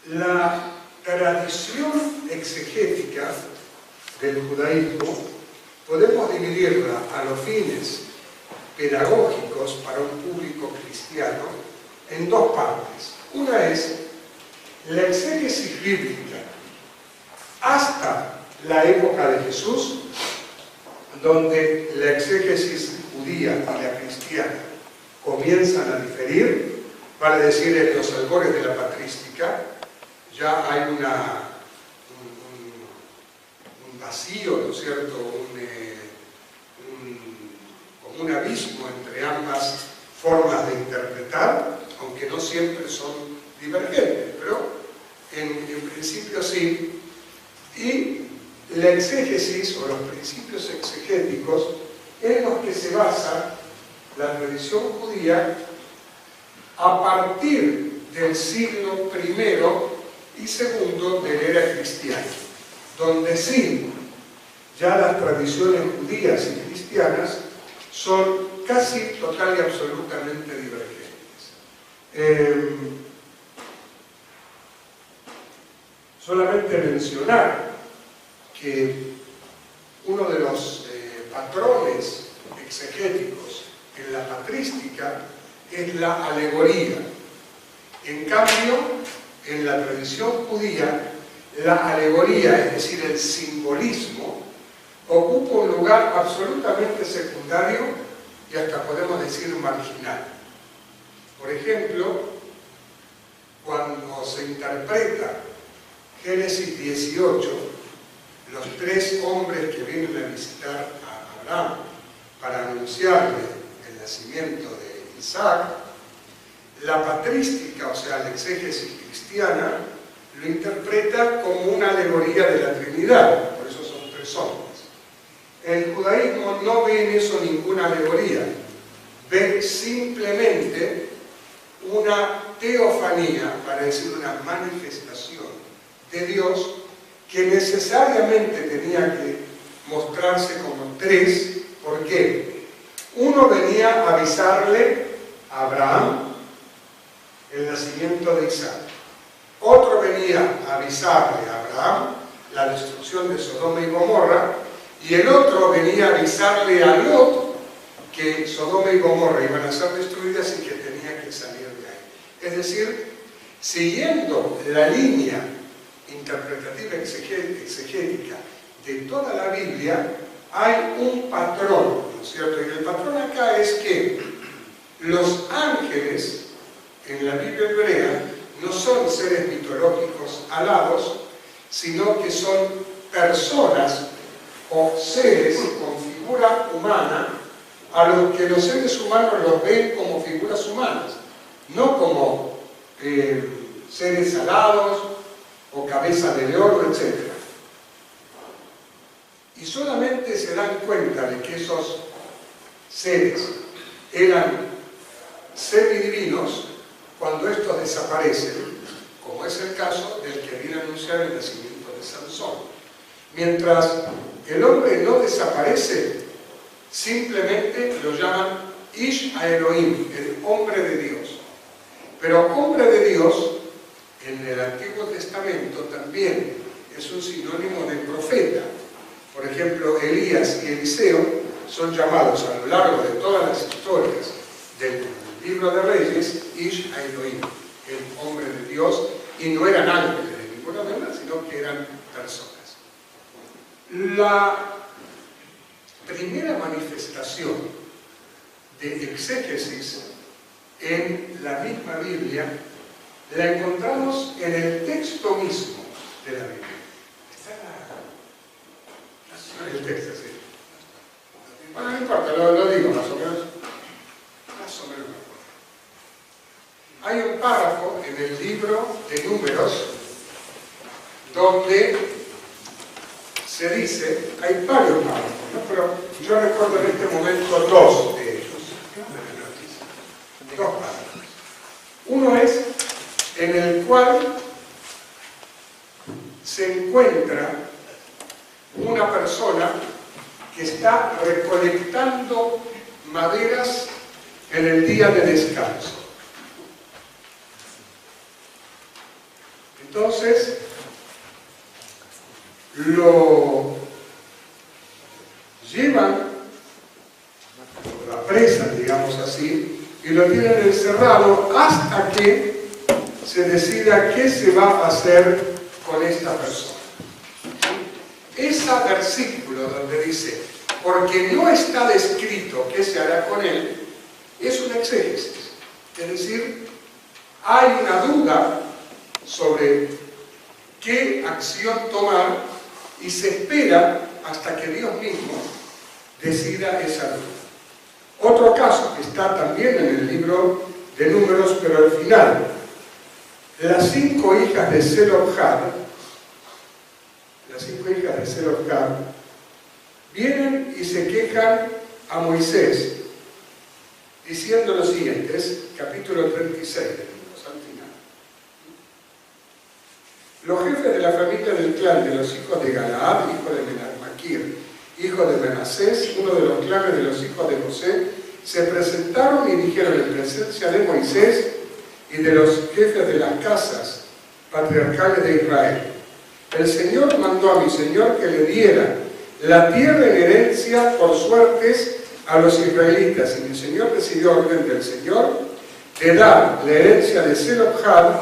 La tradición exegética del judaísmo podemos dividirla a los fines pedagógicos para un público cristiano en dos partes. Una es la exégesis bíblica hasta la época de Jesús, donde la exégesis judía y la cristiana comienzan a diferir, vale decir, en los albores de la patrística. Ya hay un vacío, ¿no es cierto?, como un abismo entre ambas formas de interpretar, aunque no siempre son divergentes, pero en principio sí. Y la exégesis o los principios exegéticos en los que se basa la tradición judía a partir del siglo I y II de la era cristiana, donde sí, ya las tradiciones judías y cristianas son casi total y absolutamente divergentes. Solamente mencionar que uno de los patrones exegéticos en la patrística es la alegoría. En cambio, en la tradición judía, la alegoría, es decir, el simbolismo, ocupa un lugar absolutamente secundario y hasta podemos decir marginal. Por ejemplo, cuando se interpreta Génesis 18, los tres hombres que vienen a visitar a Abraham para anunciarle el nacimiento de Isaac, la patrística, o sea, la exégesis cristiana, lo interpreta como una alegoría de la Trinidad, por eso son tres hombres. El judaísmo no ve en eso ninguna alegoría, ve simplemente una teofanía, para decir una manifestación de Dios, que necesariamente tenía que mostrarse como tres. ¿Por qué? Uno venía a avisarle a Abraham el nacimiento de Isaac. Otro venía a avisarle a Abraham la destrucción de Sodoma y Gomorra. Y el otro venía a avisarle a Lot que Sodoma y Gomorra iban a ser destruidas y que tenía que salir de ahí. Es decir, siguiendo la línea interpretativa exegética de toda la Biblia, hay un patrón, ¿no es cierto? Y el patrón acá es que los ángeles en la Biblia hebrea no son seres mitológicos alados, sino que son personas o seres con figura humana, a los que los seres humanos los ven como figuras humanas, no como seres alados o cabeza de león, etc. Y solamente se dan cuenta de que esos seres eran semidivinos cuando estos desaparecen, como es el caso del que viene a anunciar el nacimiento de Sansón. Mientras el hombre no desaparece, simplemente lo llaman Ish Elohim, el hombre de Dios. Pero hombre de Dios, en el Antiguo Testamento también es un sinónimo de profeta. Por ejemplo, Elías y Eliseo son llamados a lo largo de todas las historias del libro de Reyes Ish Elohim, el hombre de Dios, y no eran ángeles de ninguna manera, sino que eran personas. La primera manifestación de exégesis en la misma Biblia la encontramos en el texto mismo de la Biblia. Está en el texto, sí. Bueno, no importa, lo digo más o menos. Más o menos me acuerdo. Hay un párrafo en el libro de Números donde se dice, hay varios párrafos, ¿no? Pero yo recuerdo en este momento dos de ellos. Dos párrafos. Uno es en el cual se encuentra una persona que está recolectando maderas en el día de descanso. Entonces, lo llevan, lo apresan, digamos así, y lo tienen encerrado hasta que se decida qué se va a hacer con esta persona. Ese versículo donde dice, porque no está descrito qué se hará con él, es un exégesis. Es decir, hay una duda sobre qué acción tomar y se espera hasta que Dios mismo decida esa duda. Otro caso que está también en el libro de Números, pero al final, las 5 hijas de Zelofhad, vienen y se quejan a Moisés, diciendo lo siguiente, es capítulo 36 de Números, al final. Los jefes de la familia del clan de los hijos de Galaad, hijo de Maquir, hijo de Menasés, uno de los clanes de los hijos de José, se presentaron y dijeron en presencia de Moisés y de los jefes de las casas patriarcales de Israel: el Señor mandó a mi Señor que le diera la tierra en herencia por suertes a los israelitas, y mi Señor recibió orden del Señor de dar la herencia de Zelofhad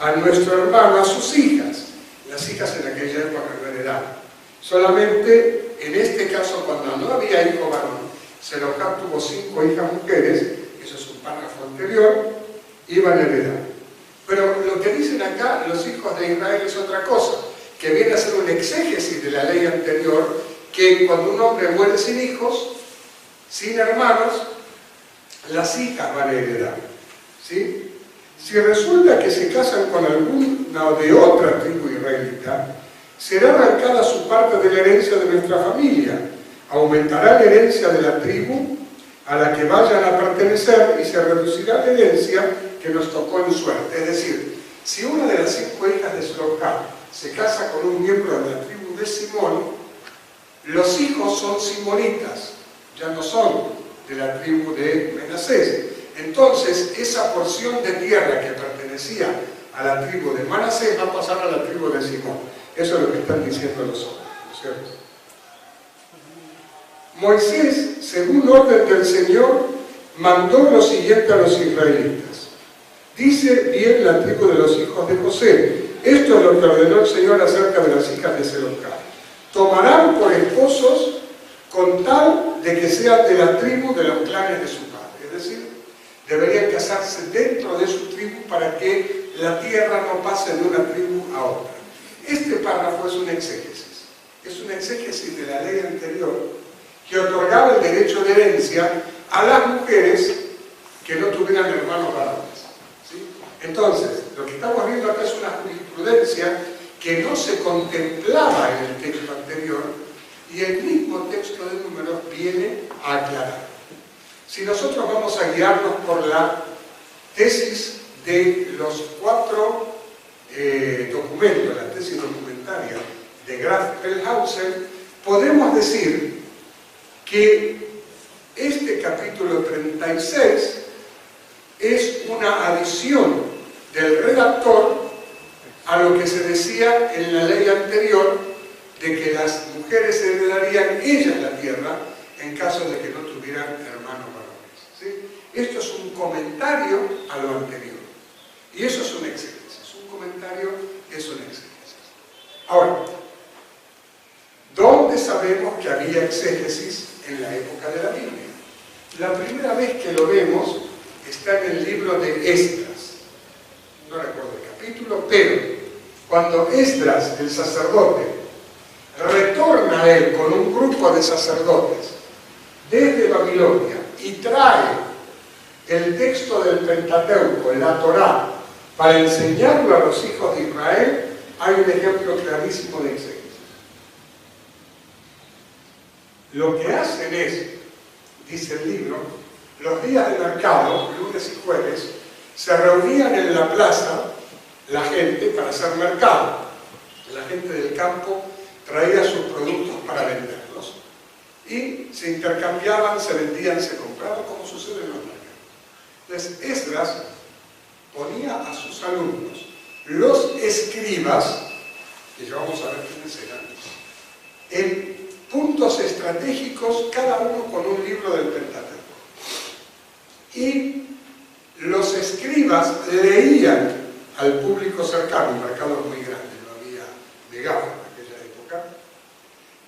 a nuestro hermano, a sus hijas. Las hijas en aquella época no heredaban. Solamente en este caso, cuando no había hijo varón, Zelofhad tuvo 5 hijas mujeres, eso es un párrafo anterior, iban a heredar. Pero lo que dicen acá los hijos de Israel es otra cosa, que viene a ser un exégesis de la ley anterior, que cuando un hombre muere sin hijos, sin hermanos, las hijas van a heredar. ¿Sí? Si resulta que se casan con alguna de otra tribu israelita, será arrancada su parte de la herencia de nuestra familia, aumentará la herencia de la tribu a la que vayan a pertenecer y se reducirá la herencia que nos tocó en suerte. Es decir, si una de las 5 hijas de Zelofhad se casa con un miembro de la tribu de Simón, los hijos son simonitas, ya no son de la tribu de Menasés. Entonces, esa porción de tierra que pertenecía a la tribu de Manasés va a pasar a la tribu de Simón. Eso es lo que están diciendo los hombres, ¿no es cierto? Moisés, según orden del Señor, mandó lo siguiente a los israelitas. Dice bien la tribu de los hijos de José: esto es lo que ordenó el Señor acerca de las hijas de Zelofhad. Tomarán por esposos con tal de que sean de la tribu de los clanes de su padre. Es decir, deberían casarse dentro de su tribu para que la tierra no pase de una tribu a otra. Este párrafo es un exégesis. Es un exégesis de la ley anterior que otorgaba el derecho de herencia a las mujeres que no tuvieran hermanos varones. ¿Sí? Entonces, lo que estamos viendo acá es una jurisprudencia que no se contemplaba en el texto anterior y el mismo texto de Números viene a aclarar. Si nosotros vamos a guiarnos por la tesis de los 4 documentos, la tesis documentaria de Graf Pelhausen, podemos decir que este capítulo 36 es una adición del redactor a lo que se decía en la ley anterior de que las mujeres heredarían ellas la tierra en caso de que no tuvieran hermanos varones. ¿Sí? Esto es un comentario a lo anterior. Y eso es un exégesis. Un comentario es un exégesis. Ahora, ¿dónde sabemos que había exégesis en la época de la Biblia? La primera vez que lo vemos está en el libro de Esdras. No recuerdo el capítulo, pero cuando Esdras, el sacerdote, retorna a él con un grupo de sacerdotes desde Babilonia y trae el texto del Pentateuco, la Torá, para enseñarlo a los hijos de Israel, hay un ejemplo clarísimo de exégesis. Lo que hacen es, dice el libro, los días de mercado, lunes y jueves, se reunían en la plaza la gente para hacer mercado. La gente del campo traía sus productos para venderlos y se intercambiaban, se vendían, se compraban, como sucede en los mercados. Entonces Esdras ponía a sus alumnos los escribas, que ya vamos a ver quiénes eran, en puntos estratégicos, cada uno con un libro del Pentateuco. Y los escribas leían al público cercano, un mercado muy grande, no había megáfono en aquella época,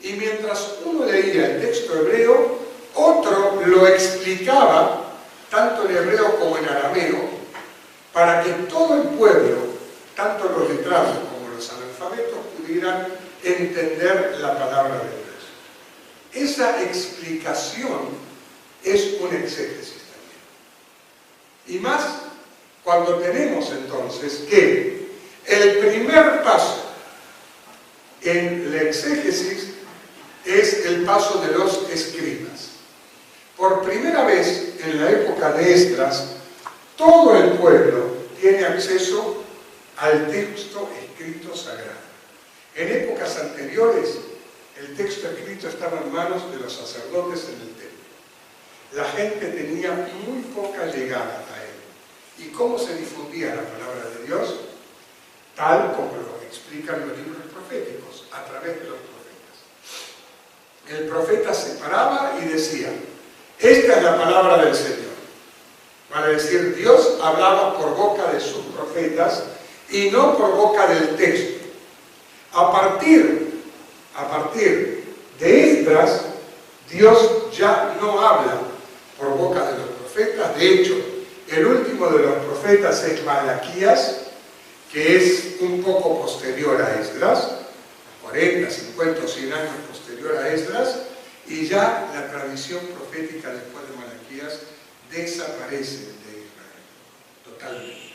y mientras uno leía el texto hebreo, otro lo explicaba, tanto en hebreo como en arameo, para que todo el pueblo, tanto los letrados como los analfabetos, pudieran entender la palabra de Dios. Esa explicación es un exégesis también. Y más cuando tenemos entonces que el primer paso en la exégesis es el paso de los escribas. Por primera vez en la época de Esdras, todo el pueblo tiene acceso al texto escrito sagrado. En épocas anteriores, el texto escrito estaba en manos de los sacerdotes en el templo. La gente tenía muy poca llegada a él. ¿Y cómo se difundía la palabra de Dios? Tal como lo explican los libros proféticos, a través de los profetas. El profeta se paraba y decía: esta es la palabra del Señor. Vale decir, Dios hablaba por boca de sus profetas y no por boca del texto. A partir de Esdras, Dios ya no habla por boca de los profetas. De hecho, el último de los profetas es Malaquías, que es un poco posterior a Esdras, 40, 50 o 100 años posterior a Esdras, y ya la tradición profética después de Malaquías desaparece de Israel, totalmente.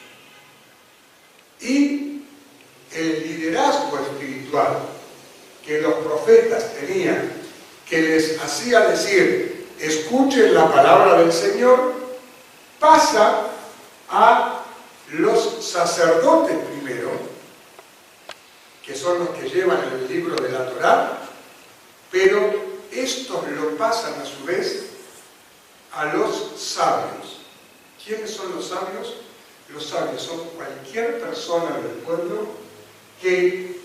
Y el liderazgo espiritual que los profetas tenían, que les hacía decir: escuchen la palabra del Señor, pasa a los sacerdotes primero, que son los que llevan el libro de la Torá, pero estos lo pasan a su vez a los sabios. ¿Quiénes son los sabios? Los sabios son cualquier persona del pueblo que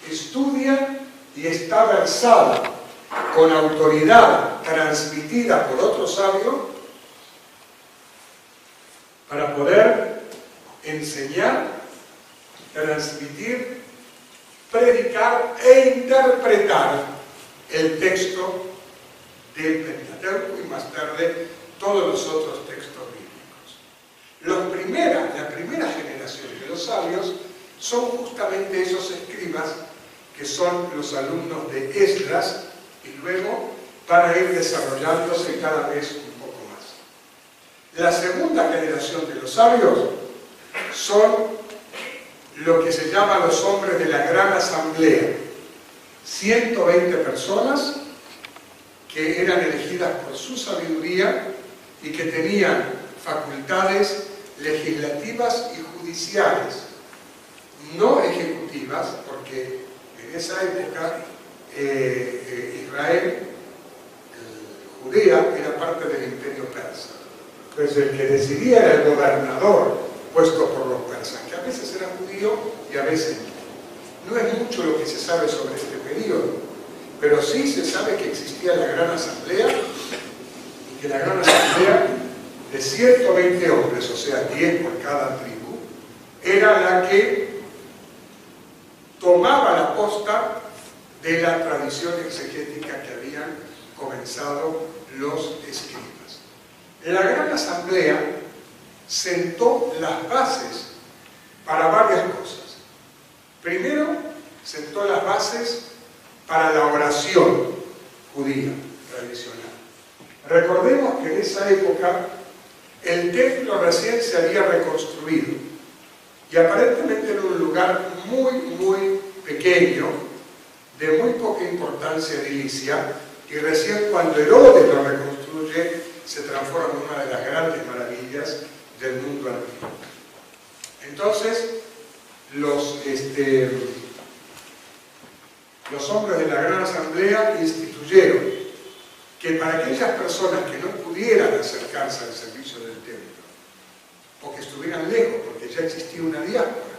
estudia y está versada con autoridad transmitida por otro sabio para poder enseñar, transmitir, predicar e interpretar el texto del Pentateuco y más tarde todos los otros textos bíblicos. La primera generación de los sabios son justamente esos escribas que son los alumnos de Esdras y luego van a ir desarrollándose cada vez un poco más. La segunda generación de los sabios son lo que se llama los hombres de la gran asamblea, 120 personas que eran elegidas por su sabiduría y que tenían facultades legislativas y judiciales, no ejecutivas, porque en esa época Israel, Judea, era parte del imperio persa. Entonces el que decidía era el gobernador puesto por los persas, que a veces era judío y a veces no. No es mucho lo que se sabe sobre este periodo, pero sí se sabe que existía la Gran Asamblea y que la Gran Asamblea de 120 hombres, o sea, 10 por cada tribu, era la que tomaba la posta de la tradición exegética que habían comenzado los escribas. La Gran Asamblea sentó las bases para varias cosas. Primero, sentó las bases para la oración judía tradicional. Recordemos que en esa época el templo recién se había reconstruido y aparentemente era un lugar muy pequeño, de muy poca importancia edilicia, y recién cuando Herodes lo reconstruye se transforma en una de las grandes maravillas del mundo antiguo. Entonces, los hombres de la Gran Asamblea instituyeron que para aquellas personas que no pudieran acercarse al servicio del templo, o que estuvieran lejos, porque ya existía una diáspora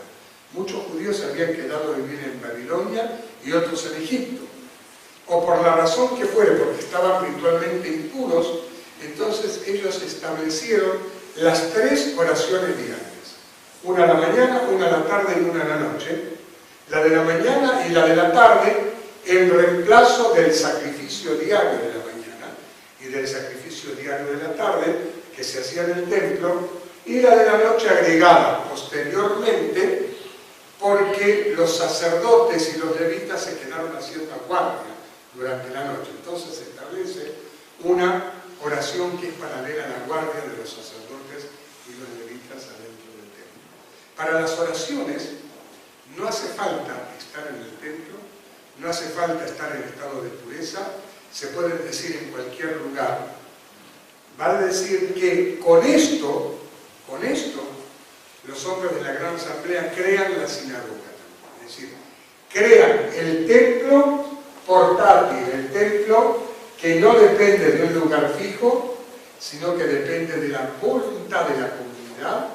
Muchos judíos se habían quedado a vivir en Babilonia y otros en Egipto. O por la razón que fuere, porque estaban ritualmente impuros, entonces ellos establecieron las 3 oraciones diarias. Una a la mañana, una a la tarde y una a la noche. La de la mañana y la de la tarde en reemplazo del sacrificio diario de la mañana y del sacrificio diario de la tarde que se hacía en el templo, y la de la noche agregada posteriormente porque los sacerdotes y los levitas se quedaron haciendo guardia durante la noche. Entonces se establece una oración que es paralela a la guardia de los sacerdotes y los levitas adentro del templo. Para las oraciones no hace falta estar en el templo, no hace falta estar en estado de pureza, se pueden decir en cualquier lugar. Vale decir que con esto, los hombres de la Gran Asamblea crean la sinagoga. Es decir, crean el templo portátil, el templo que no depende de un lugar fijo, sino que depende de la voluntad de la comunidad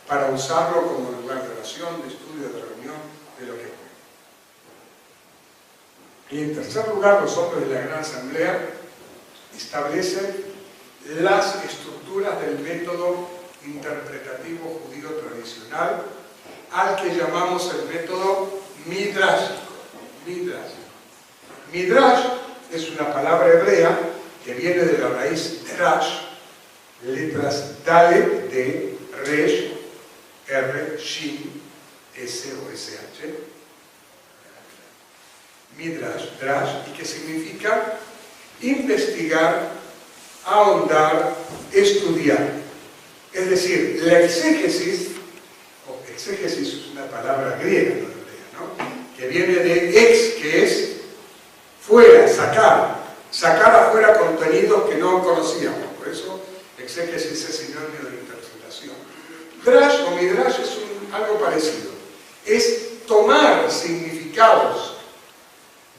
para usarlo como lugar de oración, de estudio, de reunión, de lo que fuera. Y en tercer lugar, los hombres de la Gran Asamblea establecen las estructuras del método interpretativo judío tradicional, al que llamamos el método midrásico. Midrash es una palabra hebrea que viene de la raíz drash, letras Dalet, D, Resh, R, Shin, S o SH, Midrash, drash, y que significa investigar, ahondar, estudiar. Es decir, la exégesis, o exégesis es una palabra griega, ¿no? Que viene de ex, que es fuera, sacar afuera contenidos que no conocíamos. Por eso exégesis es sinónimo de interpretación. Drash o midrash es algo parecido. Es tomar significados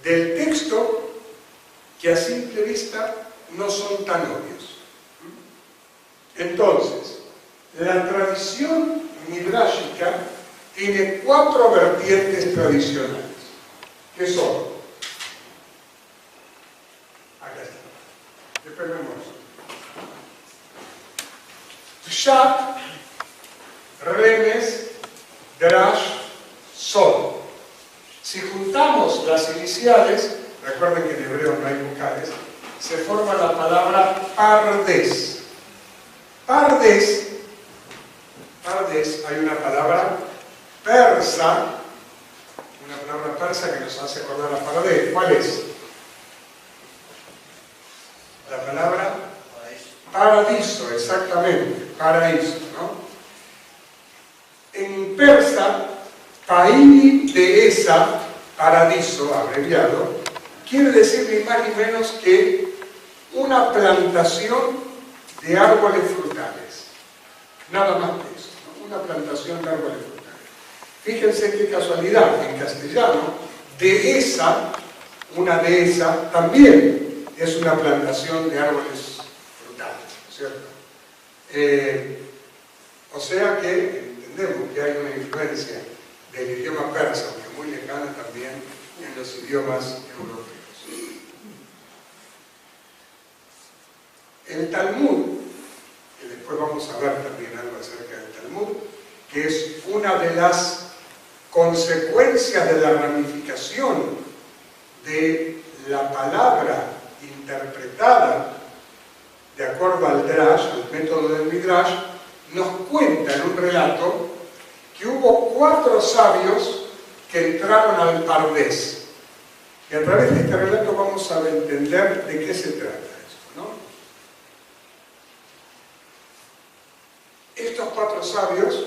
del texto que a simple vista no son tan obvios. Entonces, la tradición midrashica tiene 4 vertientes tradicionales, que son, acá está, después vemos, Pshat, Remes, Drash, Sod. Si juntamos las iniciales, recuerden que en hebreo no hay vocales, se forma la palabra Pardes. Pardes, hay una palabra persa, que nos hace acordar a Pardes. ¿Cuál es? La palabra paradiso, exactamente, paraíso, ¿no? En persa, Paini de esa, paradiso, abreviado, quiere decir ni más ni menos que una plantación de árboles frutales. Nada más que eso, ¿no? Una plantación de árboles frutales. Fíjense qué casualidad, en castellano, dehesa, una dehesa, también es una plantación de árboles frutales, ¿cierto? O sea que entendemos que hay una influencia del idioma persa, aunque muy lejana también en los idiomas europeos. El Talmud, que después vamos a ver también algo acerca del Talmud, que es una de las consecuencias de la ramificación de la palabra interpretada de acuerdo al Drash, al método del Midrash, nos cuenta en un relato que hubo 4 sabios que entraron al Pardes. Y a través de este relato vamos a entender de qué se trata esto, ¿no? Estos 4 sabios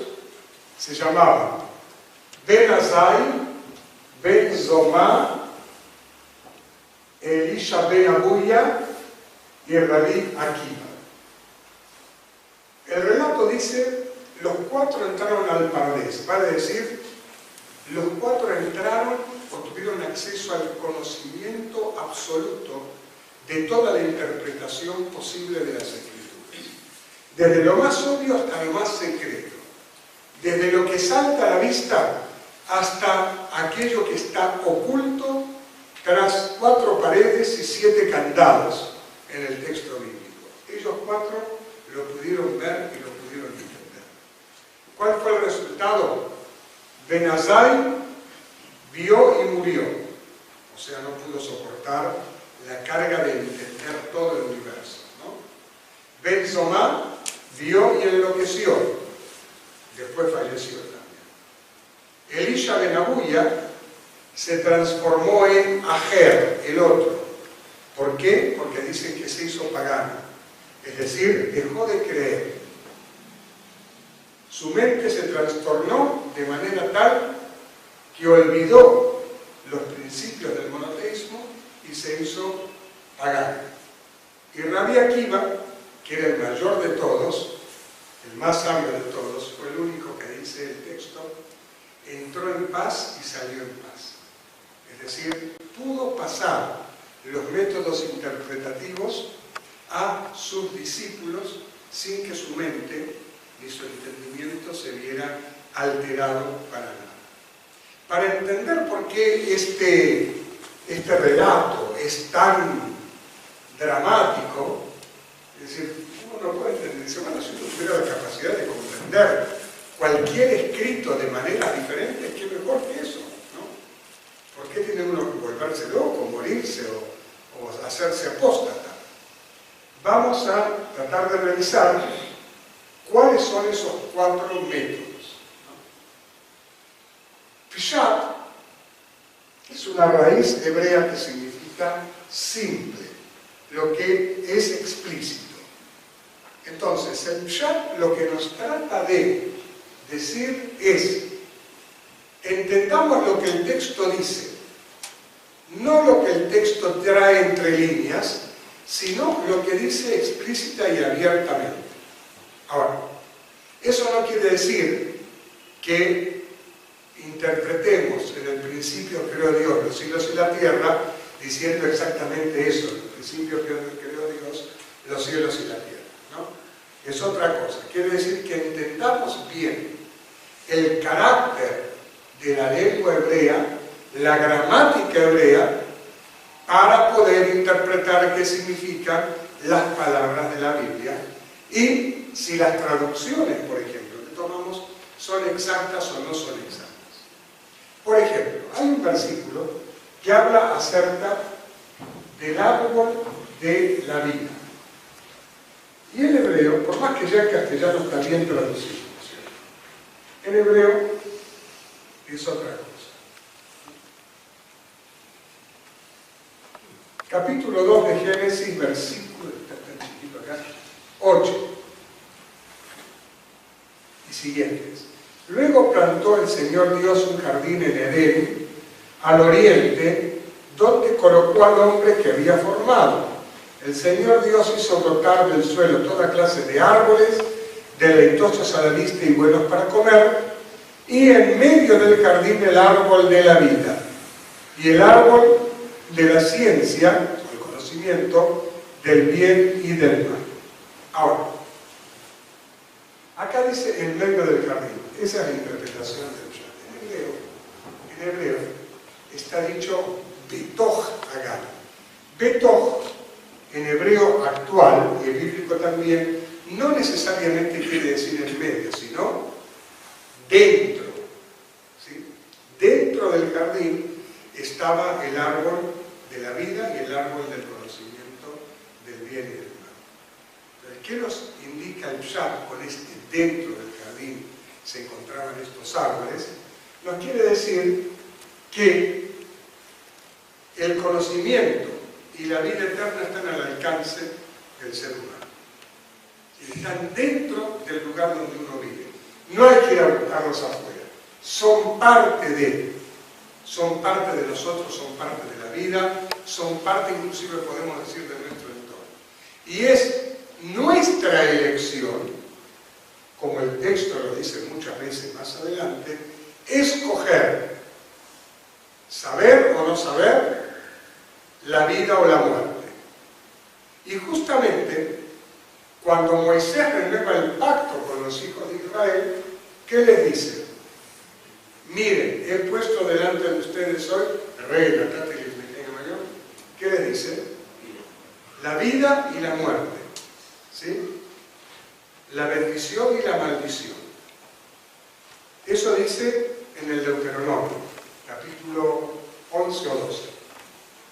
se llamaban Ben Azai, Ben Zomá, Elisha Ben Abuya y el Rabí Akiva. El relato dice, los 4 entraron al Pardes, vale decir, los 4 entraron o tuvieron acceso al conocimiento absoluto de toda la interpretación posible de las Escrituras. Desde lo más obvio hasta lo más secreto. Desde lo que salta a la vista hasta aquello que está oculto tras 4 paredes y 7 candados en el texto bíblico. Ellos 4 lo pudieron ver y lo pudieron entender. ¿Cuál fue el resultado? Ben-Azai vio y murió. O sea, no pudo soportar la carga de entender todo el universo, ¿no? Ben-Zomá vio y enloqueció. Después falleció también. Elisha ben Abuya se transformó en Ajer, el otro. ¿Por qué? Porque dicen que se hizo pagano. Es decir, dejó de creer. Su mente se trastornó de manera tal que olvidó los principios del monoteísmo y se hizo pagano. Y Rabbi Akiva, que era el mayor de todos, el más sabio de todos, fue el único que dice el texto, entró en paz y salió en paz. Es decir, pudo pasar los métodos interpretativos a sus discípulos sin que su mente ni su entendimiento se viera alterado para nada. Para entender por qué este relato es tan dramático, es decir, uno no puede entender, dice, bueno, si uno tuviera la capacidad de comprender cualquier escrito de manera diferente, ¿qué mejor que eso? ¿No? ¿Por qué tiene uno que volverse loco, morirse o hacerse apóstata? Vamos a tratar de revisar cuáles son esos 4 métodos. Pishat es una raíz hebrea que significa simple, lo que es explícito. Entonces, el Pishat lo que nos trata de decir es, entendamos lo que el texto dice, no lo que el texto trae entre líneas, sino lo que dice explícita y abiertamente. Ahora, eso no quiere decir que interpretemos en el principio creó Dios los cielos y la tierra, diciendo exactamente eso, en el principio creó Dios los cielos y la tierra, ¿no? Es otra cosa. Quiere decir que entendamos bien el carácter de la lengua hebrea, la gramática hebrea, para poder interpretar qué significan las palabras de la Biblia y si las traducciones, por ejemplo, que tomamos son exactas o no son exactas. Por ejemplo, hay un versículo que habla acerca del árbol de la vida. Y en hebreo, por más que ya en castellano está bien traducido, ¿sí? En hebreo es otra cosa. Capítulo 2 de Génesis, versículo, está tan chiquito acá, 8 y siguientes. Luego plantó el Señor Dios un jardín en Edén, al oriente, donde colocó al hombre que había formado. El Señor Dios hizo brotar del suelo toda clase de árboles, deleitosos a la vista y buenos para comer, y en medio del jardín el árbol de la vida, y el árbol de la ciencia, el conocimiento del bien y del mal. Ahora, acá dice en medio del jardín, esa es la interpretación del Shabbat. En hebreo está dicho Betoj Hagan. Betoj, en hebreo actual y en bíblico también, no necesariamente quiere decir en medio, sino dentro. ¿Sí? Dentro del jardín estaba el árbol de la vida y el árbol del conocimiento del bien y del mal. Entonces, ¿qué nos indica el Pshat con este dentro del jardín se encontraban estos árboles? Nos quiere decir que el conocimiento y la vida eterna están al alcance del ser humano. Están dentro del lugar donde uno vive. No hay que ir a buscarlos afuera. Son parte de nosotros, son parte de la vida, son parte inclusive, podemos decir, de nuestro entorno. Y es nuestra elección, como el texto lo dice muchas veces más adelante, escoger saber o no saber, la vida o la muerte. Y justamente cuando Moisés renueva el pacto con los hijos de Israel, ¿qué les dice? miren, he puesto delante de ustedes hoy, Rey, ¿qué le dice? La vida y la muerte, ¿sí? La bendición y la maldición. Eso dice en el Deuteronomio, capítulo 11 o 12.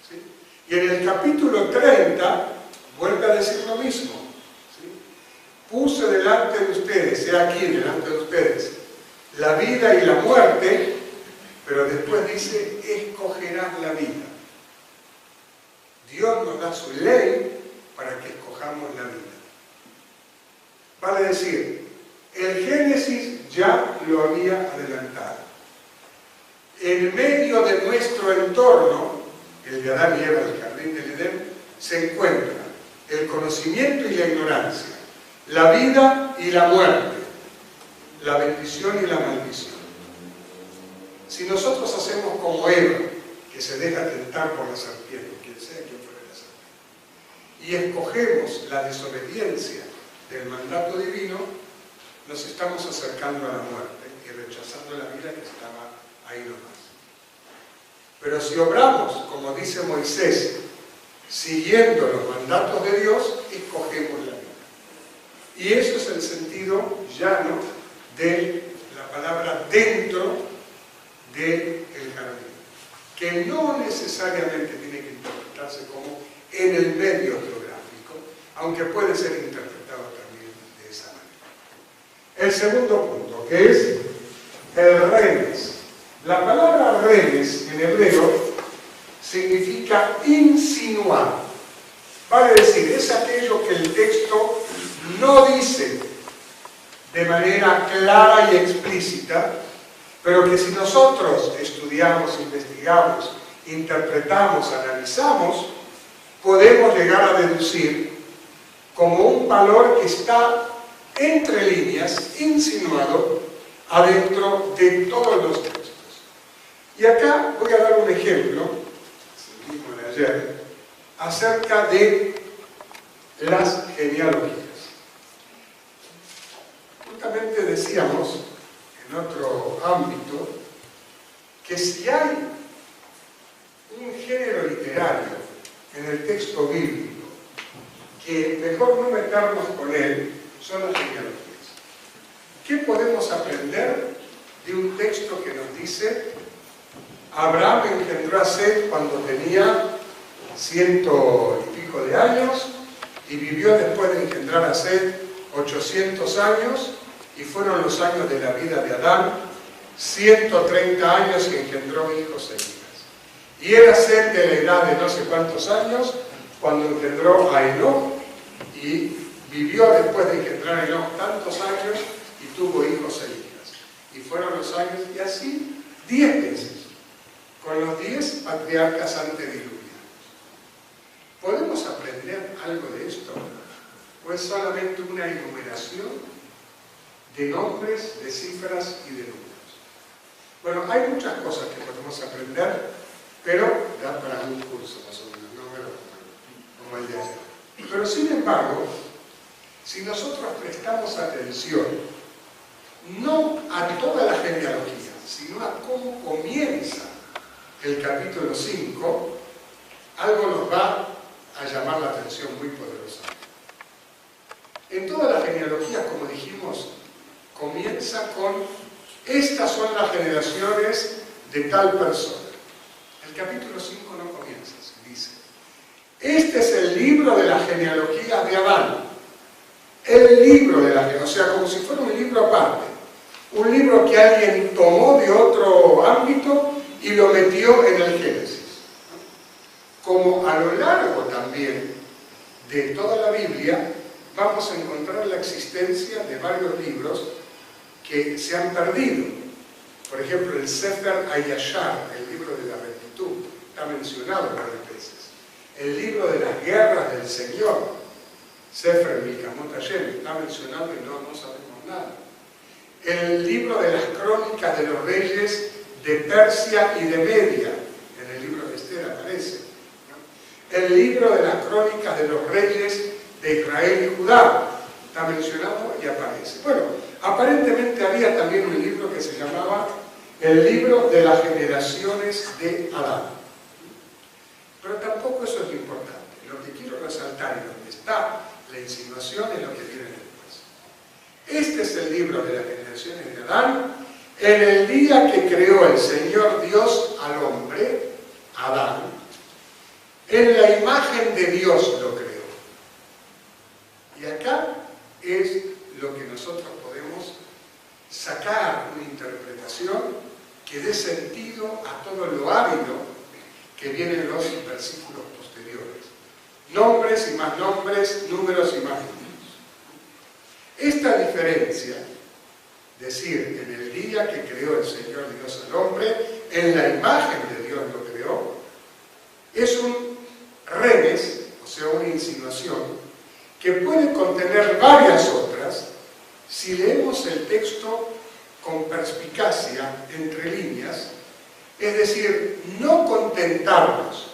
¿Sí? Y en el capítulo 30 vuelve a decir lo mismo. ¿Sí? Puse delante de ustedes, he aquí delante de ustedes, la vida y la muerte, pero después dice, escogerás la vida. Dios nos da su ley para que escojamos la vida. Vale decir, el Génesis ya lo había adelantado. En medio de nuestro entorno, el de Adán y Eva del jardín del Edén, se encuentra el conocimiento y la ignorancia, la vida y la muerte, la bendición y la maldición. Si nosotros hacemos como Eva, que se deja tentar por la serpiente, quien sea quien fuera la serpiente, y escogemos la desobediencia del mandato divino, nos estamos acercando a la muerte y rechazando la vida que estaba ahí nomás. Pero si obramos, como dice Moisés, siguiendo los mandatos de Dios, escogemos la vida. Y eso es el sentido llano de la palabra dentro del jardín, que no necesariamente tiene que interpretarse como en el medio geográfico, aunque puede ser interpretado también de esa manera. El segundo punto, que es el remes. La palabra remes en hebreo significa insinuar. Vale decir, es aquello que el texto no dice de manera clara y explícita, pero que si nosotros estudiamos, investigamos, interpretamos, analizamos, podemos llegar a deducir como un valor que está entre líneas, insinuado adentro de todos los textos. Y acá voy a dar un ejemplo, el mismo de ayer, acerca de las genealogías. Justamente decíamos, en otro ámbito, que si hay un género literario en el texto bíblico que mejor no meternos con él, son las genealogías. ¿Qué podemos aprender de un texto que nos dice Abraham engendró a Set cuando tenía 100 y pico de años y vivió después de engendrar a Set 800 años y fueron los años de la vida de Adán 130 años y engendró hijos e hijas? Y era Set de la edad de no sé cuántos años cuando engendró a Enoc y vivió después de engendrar a Enoc tantos años y tuvo hijos e hijas. Y fueron los años, y así 10 veces, con los 10 patriarcas antediluvianos. ¿Podemos aprender algo de esto? ¿O es solamente una enumeración de nombres, de cifras y de números? Bueno, hay muchas cosas que podemos aprender, pero da para un curso más o menos, no como el de ayer. Pero sin embargo, si nosotros prestamos atención no a toda la genealogía, sino a cómo comienza el capítulo 5, algo nos va a llamar la atención muy poderosamente. En toda la genealogía, como dijimos, comienza con estas son las generaciones de tal persona. El capítulo 5 no comienza, se dice este es el libro de la genealogía de Adán. El libro de la genealogía, o sea, como si fuera un libro aparte, un libro que alguien tomó de otro ámbito y lo metió en el Génesis. Como a lo largo también de toda la Biblia vamos a encontrar la existencia de varios libros que se han perdido. Por ejemplo, el Sefer Hayashar, el libro de la rectitud, está mencionado varias veces. El libro de las guerras del Señor, Sefer Milkamot Hashem, está mencionado y no sabemos nada. El libro de las crónicas de los reyes de Persia y de Media, en el libro de Esther aparece, ¿no? El libro de las crónicas de los reyes de Israel y Judá, está mencionado y aparece. Bueno, aparentemente había también un libro que se llamaba el libro de las generaciones de Adán. Pero tampoco eso es lo importante. Lo que quiero resaltar y donde está la insinuación es lo que viene después. Este es el libro de las generaciones de Adán, en el día que creó el Señor Dios al hombre, Adán, en la imagen de Dios lo creó. Y acá es lo que nosotros podemos sacar una interpretación que dé sentido a todo lo árido que viene en los versículos posteriores. Nombres y más nombres, números y más números. Esta diferencia, decir, en el día que creó el Señor Dios al hombre, en la imagen de Dios lo creó, es un remes, o sea, una insinuación, que puede contener varias otras si leemos el texto con perspicacia, entre líneas, es decir, no contentarnos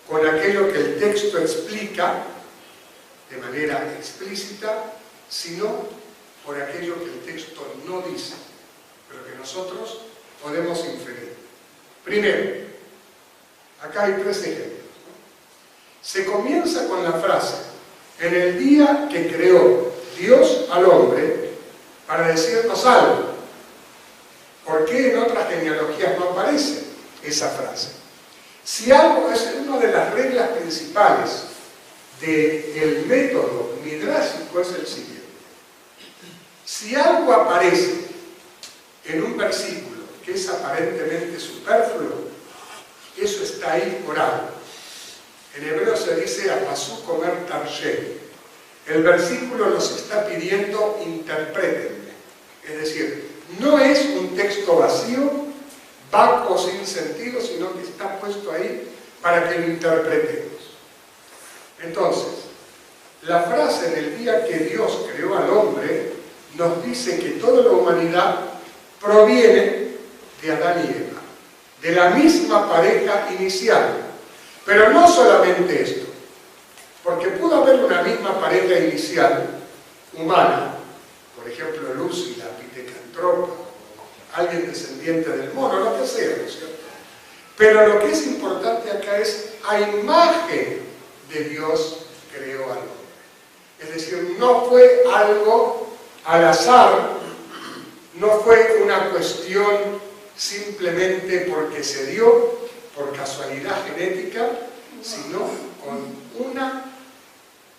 con aquello que el texto explica de manera explícita, sino por aquello que el texto no dice, pero que nosotros podemos inferir. Primero, acá hay tres ejemplos. Se comienza con la frase, en el día que creó Dios al hombre, para decirnos algo. ¿Por qué en otras genealogías no aparece esa frase? Si algo es una de las reglas principales del método midrásico, es el siguiente. Si algo aparece en un versículo que es aparentemente superfluo, eso está ahí por algo. En hebreo se dice apasú comer tarshe. El versículo nos está pidiendo interprétenme. Es decir, no es un texto vacío, vacuo, sin sentido, sino que está puesto ahí para que lo interpretemos. Entonces, la frase en el día que Dios creó al hombre nos dice que toda la humanidad proviene de Adán y Eva, de la misma pareja inicial. Pero no solamente esto, porque pudo haber una misma pareja inicial humana, por ejemplo Lucy, la pithecanthropa, alguien descendiente del mono, lo que sea, ¿no es cierto? Pero lo que es importante acá es a imagen de Dios creó al hombre. Es decir, no fue algo al azar, no fue una cuestión simplemente porque se dio, por casualidad genética, sino con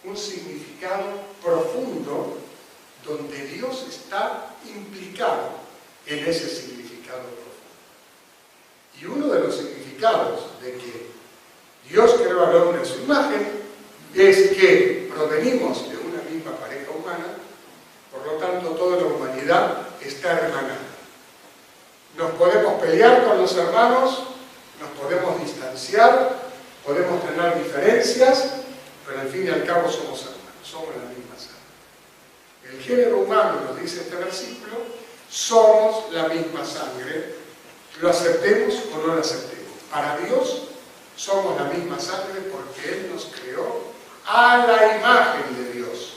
un significado profundo donde Dios está implicado en ese significado profundo. Y uno de los significados de que Dios creó al hombre en su imagen es que provenimos de una misma pareja humana, por lo tanto toda la humanidad está hermanada. Nos podemos pelear con los hermanos, nos podemos distanciar, podemos tener diferencias, pero al fin y al cabo somos hermanos, somos la misma sangre. El género humano, nos dice este versículo, somos la misma sangre, lo aceptemos o no lo aceptemos. Para Dios somos la misma sangre porque Él nos creó a la imagen de Dios.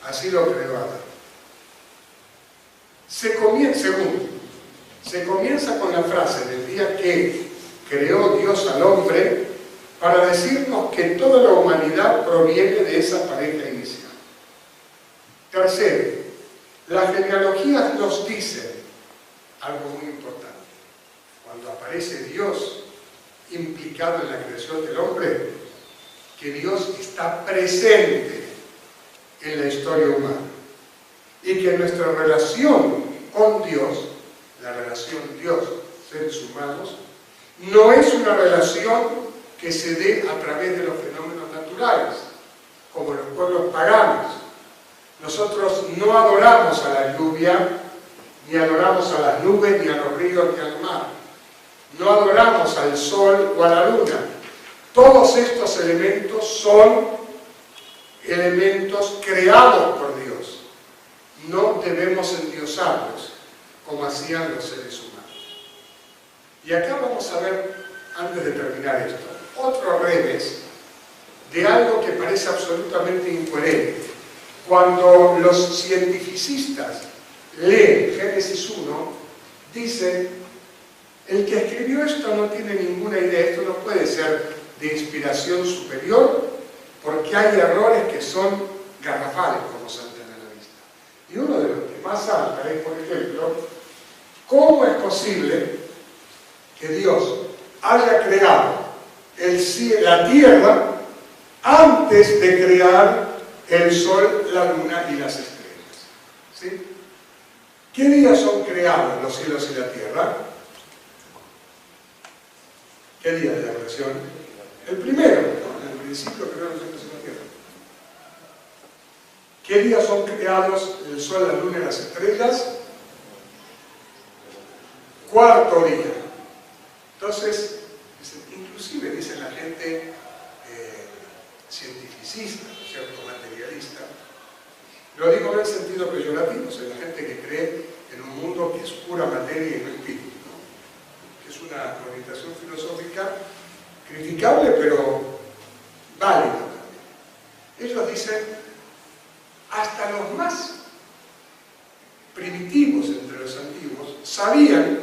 Así lo creó Adán. Segundo, se comienza con la frase del día que creó Dios al hombre para decirnos que toda la humanidad proviene de esa pareja inicial. Tercero, las genealogías nos dicen algo muy importante. Cuando aparece Dios implicado en la creación del hombre, que Dios está presente en la historia humana y que nuestra relación con Dios, la relación Dios-seres humanos, no es una relación que se dé a través de los fenómenos naturales, como los pueblos paganos. Nosotros no adoramos a la lluvia, ni adoramos a las nubes, ni a los ríos, ni al mar. No adoramos al sol o a la luna. Todos estos elementos son elementos creados por Dios. No debemos endiosarlos, como hacían los seres humanos. Y acá vamos a ver, antes de terminar esto, otro revés de algo que parece absolutamente incoherente. Cuando los cientificistas leen Génesis 1, dicen el que escribió esto no tiene ninguna idea, esto no puede ser de inspiración superior, porque hay errores que son garrafales, como saltan a la vista. Y uno de los que más salta es, por ejemplo, ¿cómo es posible que Dios haya creado la tierra antes de crear el sol, la luna y las estrellas? ¿Sí? ¿Qué días son creados los cielos y la tierra? ¿Qué día de la creación? El primero, ¿no? En el principio crearon los cielos y la tierra. ¿Qué días son creados el sol, la luna y las estrellas? Cuarto día. Entonces, inclusive dice la gente cientificista, ¿no es cierto?, materialista, lo digo en el sentido peyorativo, o sea, la gente que cree en un mundo que es pura materia y no espíritu, ¿no? Que es una orientación filosófica criticable, pero válida también. Ellos dicen, hasta los más primitivos entre los antiguos sabían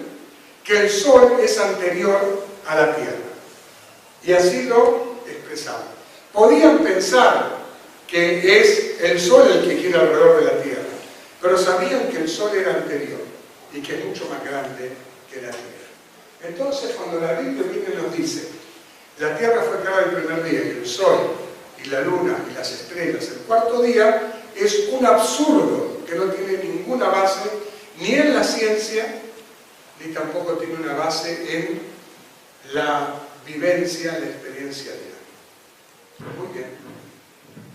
que el sol es anterior a la tierra, y así lo expresaban. Podían pensar que es el sol el que gira alrededor de la tierra, pero sabían que el sol era anterior y que es mucho más grande que la tierra. Entonces, cuando la Biblia viene y nos dice, la tierra fue creada el primer día y el sol y la luna y las estrellas el cuarto día, es un absurdo que no tiene ninguna base ni en la ciencia, ni tampoco tiene una base en la vivencia, la experiencia diaria. Muy bien.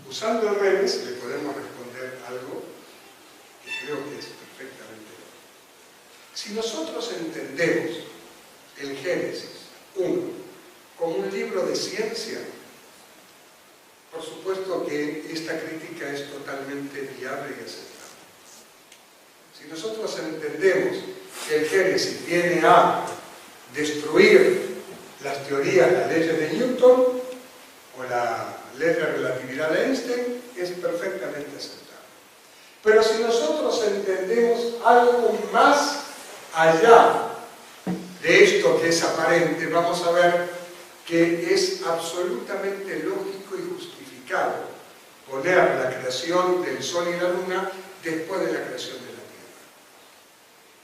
Usando el revés le podemos responder algo que creo que es perfectamente lógico. Si nosotros entendemos el Génesis 1 como un libro de ciencia, por supuesto que esta crítica es totalmente viable y aceptable. Si nosotros entendemos que el Génesis viene a destruir las teorías, las leyes de Newton o la ley de relatividad de Einstein, es perfectamente aceptable. Pero si nosotros entendemos algo más allá de esto que es aparente, vamos a ver que es absolutamente lógico y justificado poner la creación del sol y la luna después de la creación de la tierra.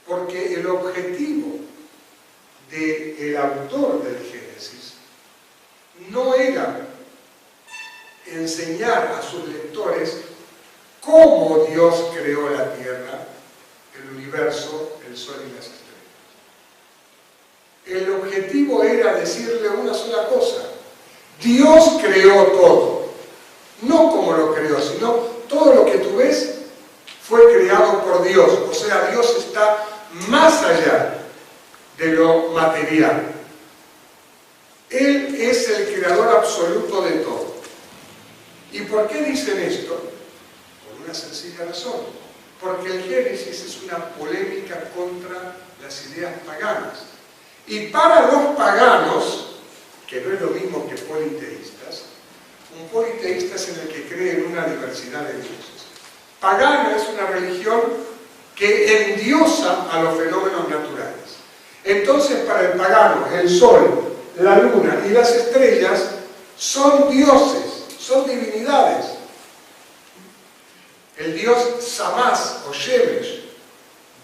Porque el objetivo del autor del Génesis no era enseñar a sus lectores cómo Dios creó la tierra, el universo, el sol y las estrellas. El objetivo era decirle una sola cosa: Dios creó todo. No como lo creó, sino todo lo que tú ves fue creado por Dios. O sea, Dios está más allá de lo material. Él es el creador absoluto de todo. ¿Y por qué dicen esto? Por una sencilla razón. Porque el Génesis es una polémica contra las ideas paganas. Y para los paganos, que no es lo mismo que politeístas, un politeísta es en el que cree en una diversidad de dioses. Pagana es una religión que endiosa a los fenómenos naturales. Entonces, para el pagano, el sol, la luna y las estrellas son dioses, son divinidades. El dios Samás o Shemesh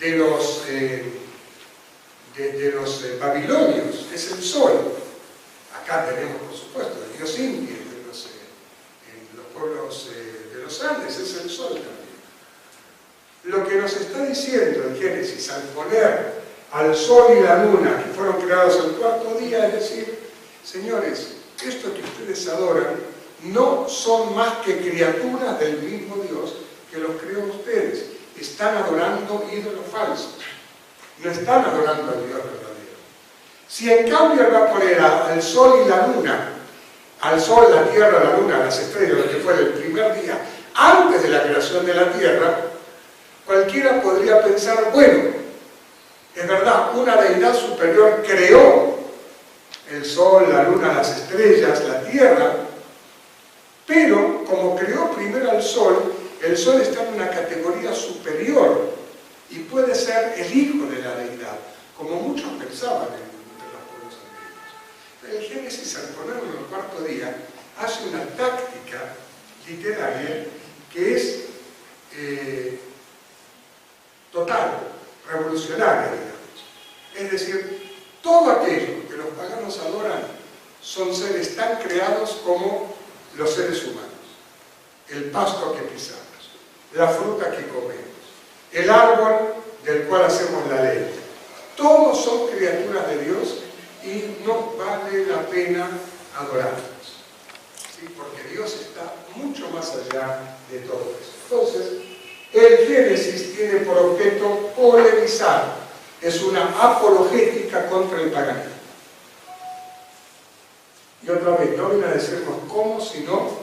de los babilonios es el sol. Acá tenemos, por supuesto, el dios indio en los pueblos de los Andes es el sol también. Lo que nos está diciendo el Génesis al poner al sol y la luna, que fueron creados el cuarto día, es decir, señores, esto que ustedes adoran no son más que criaturas del mismo Dios que los creó ustedes. Están adorando ídolos falsos, no están adorando al Dios verdadero. Si en cambio él va a poner al sol y la luna, al sol, la tierra, la luna, las estrellas, lo que fue el primer día, antes de la creación de la tierra, cualquiera podría pensar, bueno, es verdad, una deidad superior creó el sol, la luna, las estrellas, la tierra, pero como creó primero al sol, el sol está en una categoría superior y puede ser el hijo de la deidad, como muchos pensaban El Génesis, al ponerlo en el cuarto día, hace una táctica literaria que es total, revolucionaria, digamos. Es decir, todo aquello que los paganos adoran son seres tan creados como los seres humanos. El pasto que pisamos, la fruta que comemos, el árbol del cual hacemos la leña. Todos son criaturas de Dios y no vale la pena adorarlos. ¿Sí? Porque Dios está mucho más allá de todo eso. Entonces, el Génesis tiene por objeto polemizar. Es una apologética contra el paganismo. Y otra vez, no viene a decirnos cómo, sino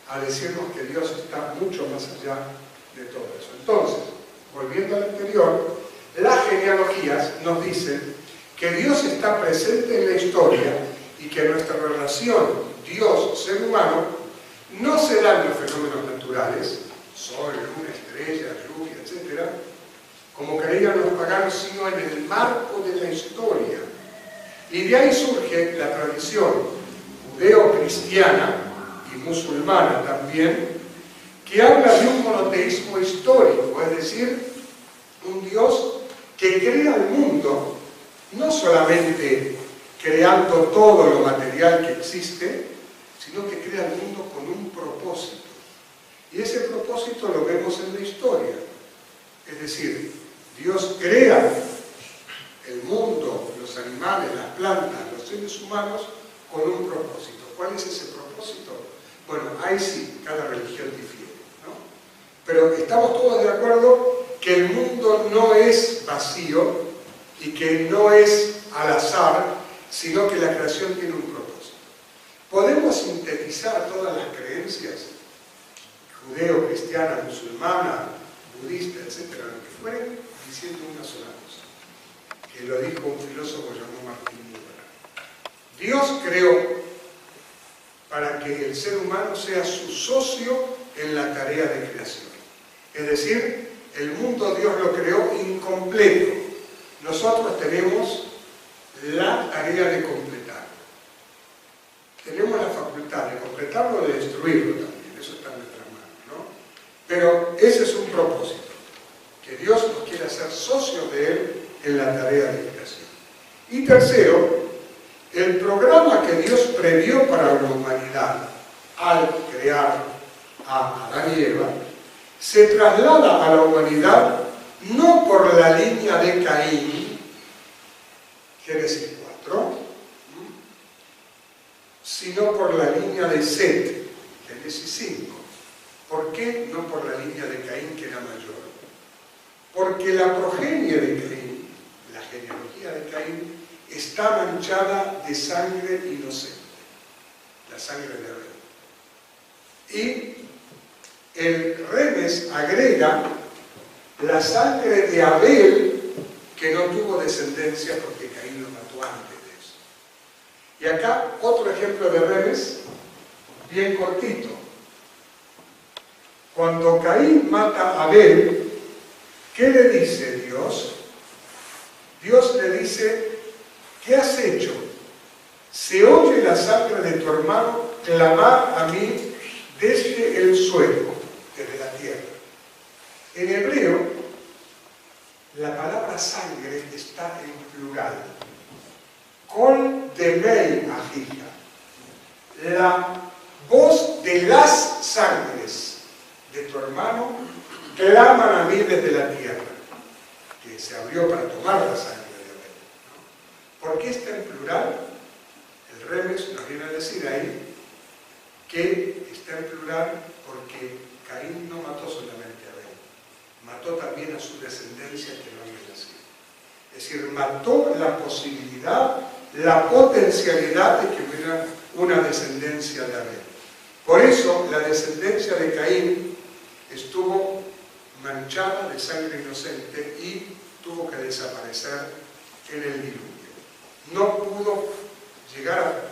a decirnos que Dios está mucho más allá de todo eso. Entonces, volviendo al anterior, las genealogías nos dicen que Dios está presente en la historia y que nuestra relación Dios-ser humano no se da en los fenómenos naturales, sol, luna, estrella, lluvia, etc., como creían los paganos, sino en el marco de la historia. Y de ahí surge la tradición judeo-cristiana y musulmana también, que habla de un monoteísmo histórico, es decir, un Dios que crea el mundo, no solamente creando todo lo material que existe, sino que crea el mundo con un propósito. Y ese propósito lo vemos en la historia. Es decir, Dios crea el mundo, los animales, las plantas, los seres humanos con un propósito. ¿Cuál es ese propósito? Bueno, ahí sí, cada religión difiere, ¿no? Pero estamos todos de acuerdo que el mundo no es vacío y que no es al azar, sino que la creación tiene un propósito. Podemos sintetizar todas las creencias, judeo, cristiana, musulmana, budista, etcétera, lo que fuere, diciendo una sola cosa, que lo dijo un filósofo llamado Martín Buber. Dios creó para que el ser humano sea su socio en la tarea de creación. Es decir, el mundo Dios lo creó incompleto. Nosotros tenemos la tarea de completarlo. Tenemos la facultad de completarlo o de destruirlo también. Eso está en nuestras manos, ¿no? Pero ese es un propósito, que Dios nos quiere hacer socios de Él en la tarea de creación. Y tercero, el programa que Dios previó para la humanidad al crear a Adán y Eva se traslada a la humanidad no por la línea de Caín, Génesis 4, sino por la línea de Set, Génesis 5. ¿Por qué no por la línea de Caín, que era mayor? Porque la progenie de Caín, la genealogía de Caín, está manchada de sangre inocente, la sangre de Abel. Y el Remes agrega la sangre de Abel, que no tuvo descendencia porque Caín lo mató antes de eso. Y acá otro ejemplo de Remes, bien cortito. Cuando Caín mata a Abel, ¿qué le dice Dios? Dios le dice: ¿qué has hecho? Se oye la sangre de tu hermano clamar a mí desde el suelo, desde la tierra. En hebreo, la palabra sangre está en plural. Kol demei ajija. La voz de las sangres de tu hermano claman a mí desde la tierra, que se abrió para tomar la sangre de Abel. ¿Por qué está en plural? El Remes nos viene a decir ahí que está en plural porque Caín no mató solamente a Abel, mató también a su descendencia que no había nacido. Es decir, mató la posibilidad, la potencialidad de que hubiera una descendencia de Abel. Por eso la descendencia de Caín estuvo manchada de sangre inocente y tuvo que desaparecer en el diluvio. No pudo llegar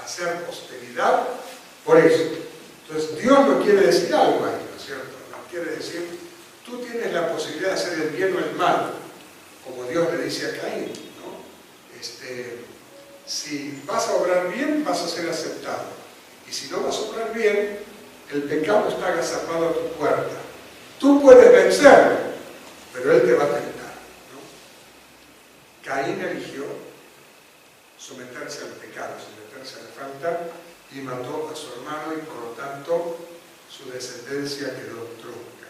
a ser posteridad por eso. Entonces Dios nos quiere decir algo ahí, ¿no es cierto? Nos quiere decir: tú tienes la posibilidad de hacer el bien o el mal, como Dios le dice a Caín, ¿no? si vas a obrar bien, vas a ser aceptado. Y si no vas a obrar bien, el pecado está agazapado a tu puerta. Tú puedes vencerlo, pero él te va a tentar, ¿no? Caín eligió someterse al pecado, someterse a la falta, y mató a su hermano, y por lo tanto su descendencia quedó trunca.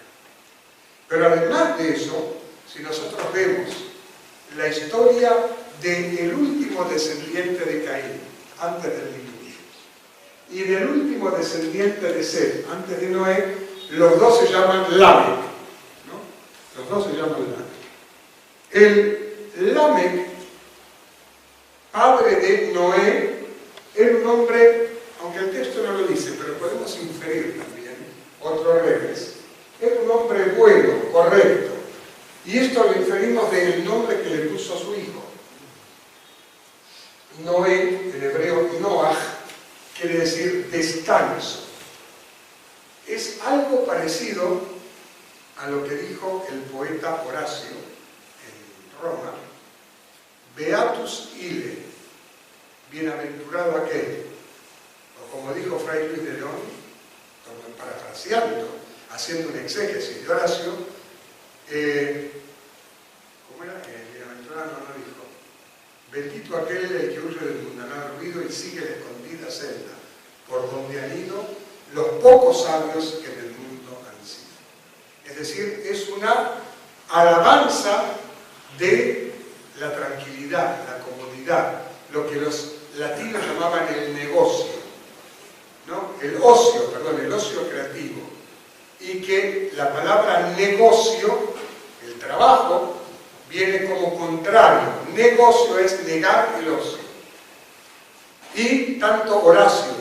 Pero además de eso, si nosotros vemos la historia del último descendiente de Caín, antes del diluvio, y del último descendiente de Seth, antes de Noé, los dos se llaman Lamec, ¿no? Los dos se llaman Lamec. El Lamec, padre de Noé, era un hombre, aunque el texto no lo dice, pero podemos inferir también, otro revés, era un hombre bueno, correcto. Y esto lo inferimos del nombre que le puso a su hijo. Noé, en hebreo Noach, quiere decir descanso. Es algo parecido a lo que dijo el poeta Horacio en Roma: Beatus ille, bienaventurado aquel. O como dijo Fray Luis de León, parafraseando, haciendo un exégesis de Horacio, ¿cómo era? Bienaventurado no dijo: bendito aquel el que huye del mundanal ruido y sigue la escondida senda, por donde han ido los pocos sabios que en el mundo han sido. Es decir, es una alabanza de la tranquilidad, la comodidad, lo que los latinos llamaban el negocio, ¿no? El ocio creativo. Y que la palabra negocio, el trabajo, viene como contrario. Negocio es negar el ocio. Y tanto Horacio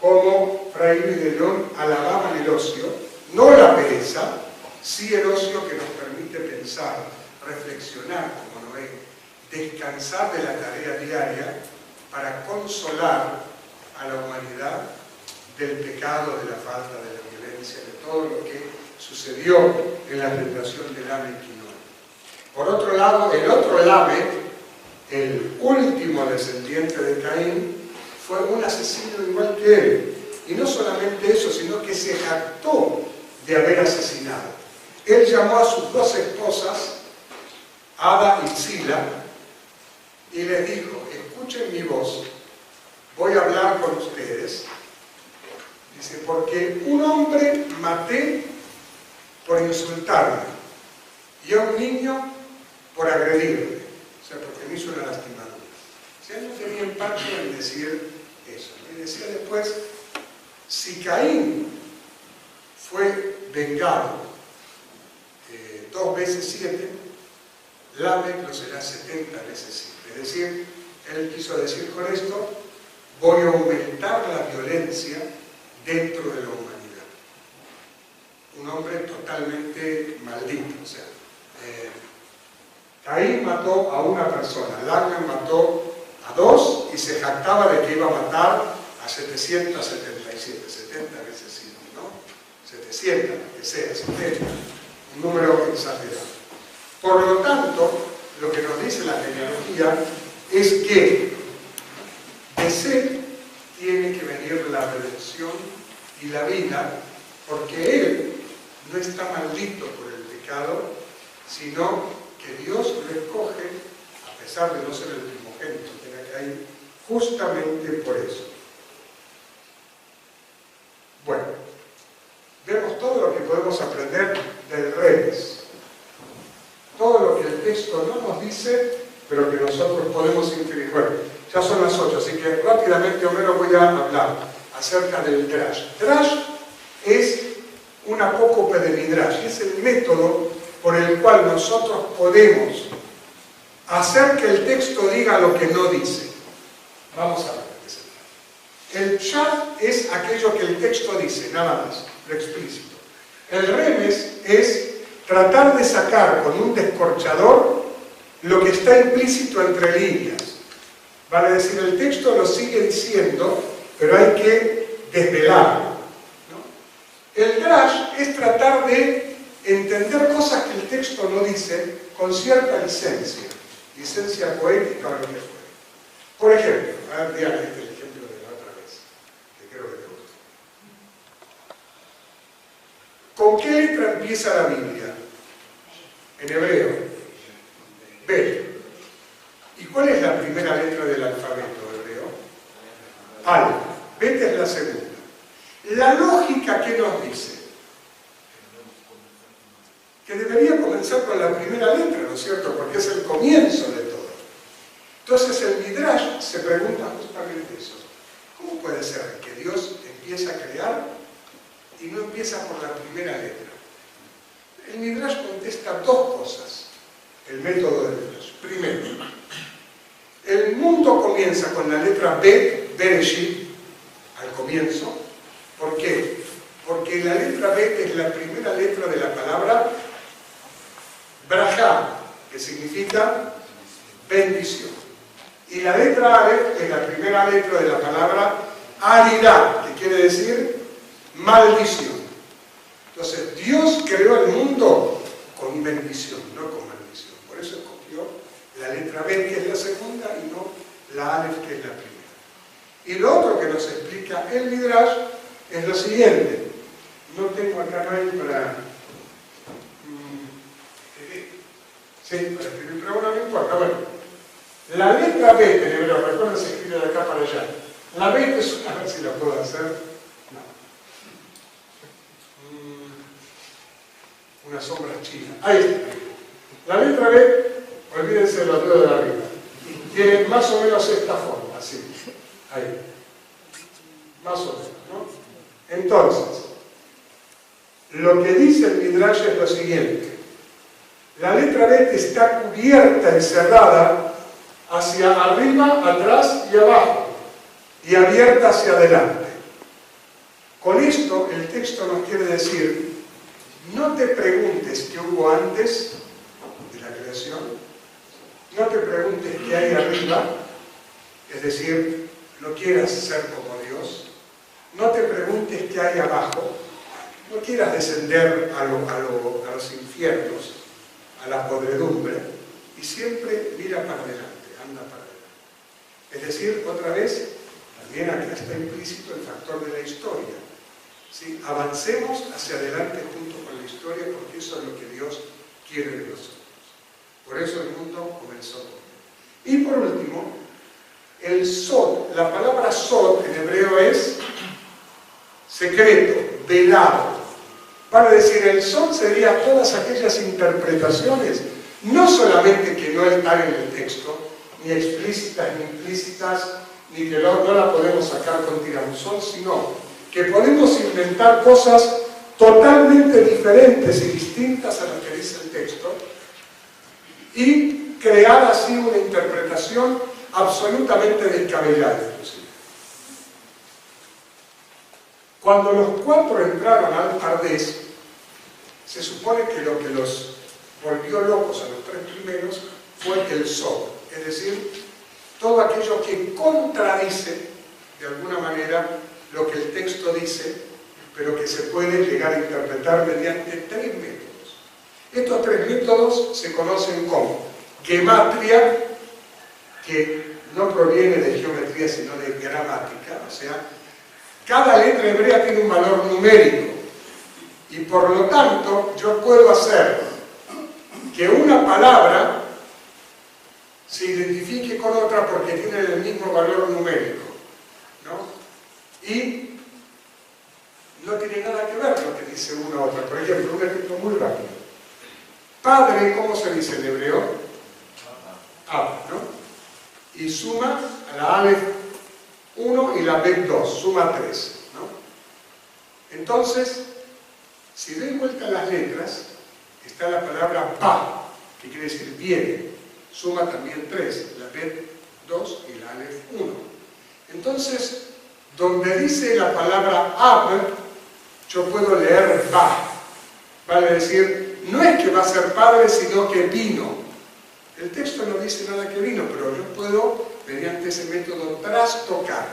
como Fray Luis de León alababan el ocio, no la pereza, sí el ocio que nos permite pensar, reflexionar como Noé, descansar de la tarea diaria para consolar a la humanidad del pecado, de la falta, de la violencia, de todo lo que sucedió en la tentación de Lamec y Noé. Por otro lado, el otro Lamec, el último descendiente de Caín, fue un asesino igual que él. Y no solamente eso, sino que se jactó de haber asesinado. Él llamó a sus dos esposas, Ada y Sila, y les dijo: escuchen mi voz, voy a hablar con ustedes. Dice: porque un hombre maté por insultarme, y a un niño por agredirme, o sea, porque me hizo una lastimadura. O sea, no tenía impacto en decir eso. Y decía después: si Caín fue vengado 2 veces 7, Lamec lo será 70 veces 7. Es decir, él quiso decir con esto: voy a aumentar la violencia dentro de la humanidad. Un hombre totalmente maldito. O sea, Caín mató a una persona, Lamec mató a 2 y se jactaba de que iba a matar a 777, 70 veces 7, ¿no? 700, que sea, 70, un número exagerado. Por lo tanto, lo que nos dice la genealogía es que de Seth tiene que venir la redención y la vida, porque él no está maldito por el pecado, sino que Dios lo escoge, a pesar de no ser el primogénito de Caín, justamente por eso. Bueno, vemos todo lo que podemos aprender del Redes. Todo lo que el texto no nos dice, pero que nosotros podemos inferir. Bueno, ya son las 8, así que rápidamente, Homero, voy a hablar acerca del Drash. Drash es un apócope de Midrash, es el método por el cual nosotros podemos hacer que el texto diga lo que no dice. Vamos a ver qué es el pshat. Es aquello que el texto dice, nada más, lo explícito. El remes es tratar de sacar con un descorchador lo que está implícito entre líneas. Vale decir, el texto lo sigue diciendo, pero hay que desvelarlo, ¿no? El drash es tratar de entender cosas que el texto no dice con cierta licencia poética o lo que fuera. Por ejemplo, a ver, Diana, este es el ejemplo de la otra vez, que creo que te gusta. ¿Con qué letra empieza la Biblia? En hebreo. B. ¿Y cuál es la primera letra del alfabeto hebreo? Aleph. Bet es la segunda. La lógica, ¿qué nos dice? Que debería comenzar con la primera letra, ¿no es cierto? Porque es el comienzo de todo. Entonces el Midrash se pregunta justamente eso. ¿Cómo puede ser que Dios empieza a crear y no empieza por la primera letra? El Midrash contesta dos cosas. El método de Midrash. Primero, el mundo comienza con la letra Bet, Bereshit, al comienzo. ¿Por qué? Porque la letra Bet es la primera letra de la palabra Brajá, que significa bendición. Y la letra Aleph es la primera letra de la palabra Aridá, que quiere decir maldición. Entonces, Dios creó el mundo con bendición, no con maldición. Por eso escogió la letra Bet, que es la segunda, y no la Aleph, que es la primera. Y lo otro que nos explica el Midrash es lo siguiente. No tengo acá nadie para... Sí, para escribir, pero bueno, no importa. Bueno, la letra Bet en hebreo, recuerden, se escribe de acá para allá. La Bet es... A ver si la puedo hacer. No. Una sombra china. Ahí está. La letra Bet, olvídense de los dedos de arriba. Tiene más o menos esta forma, así. Ahí. Más o menos, ¿no? Entonces, lo que dice el Midrash es lo siguiente. La letra Bet está cubierta y cerrada hacia arriba, atrás y abajo, y abierta hacia adelante. Con esto, el texto nos quiere decir, no te preguntes qué hubo antes de la creación, no te preguntes qué hay arriba, es decir, no quieras ser como Dios, no te preguntes qué hay abajo, no quieras descender a los infiernos, a la podredumbre, y siempre mira para adelante, anda para adelante. Es decir, otra vez, también aquí está implícito el factor de la historia. ¿Sí? Avancemos hacia adelante junto con la historia, porque eso es lo que Dios quiere de nosotros. Por eso el mundo comenzó con él. Y por último, el Sod, la palabra Sod en hebreo es secreto, velado. Para decir, el Sod sería todas aquellas interpretaciones, no solamente que no están en el texto, ni explícitas ni implícitas, ni que no la podemos sacar con tirabuzón, sino que podemos inventar cosas totalmente diferentes y distintas a lo que dice el texto y crear así una interpretación absolutamente descabellada, inclusive. Cuando los cuatro entraron al Pardés, se supone que lo que los volvió locos a los tres primeros fue el Sod, es decir, todo aquello que contradice de alguna manera lo que el texto dice, pero que se puede llegar a interpretar mediante tres métodos. Estos tres métodos se conocen como gematria, que no proviene de geometría sino de gramática, o sea, cada letra hebrea tiene un valor numérico y por lo tanto yo puedo hacer que una palabra se identifique con otra porque tienen el mismo valor numérico, ¿no? Y no tiene nada que ver lo que dice una u otra. Por ejemplo, un ejemplo muy rápido. Padre, ¿cómo se dice en hebreo? Ab, ¿no? Y suma a la Aleph 1 y la Bet 2, suma 3, ¿no? Entonces, si doy vuelta a las letras, está la palabra Pa, que quiere decir viene, suma también 3, la Bet 2 y la Aleph 1. Entonces, donde dice la palabra Ab, yo puedo leer Va. Vale decir, no es que va a ser padre, sino que vino. El texto no dice nada que vino, pero yo puedo, mediante ese método, trastocar.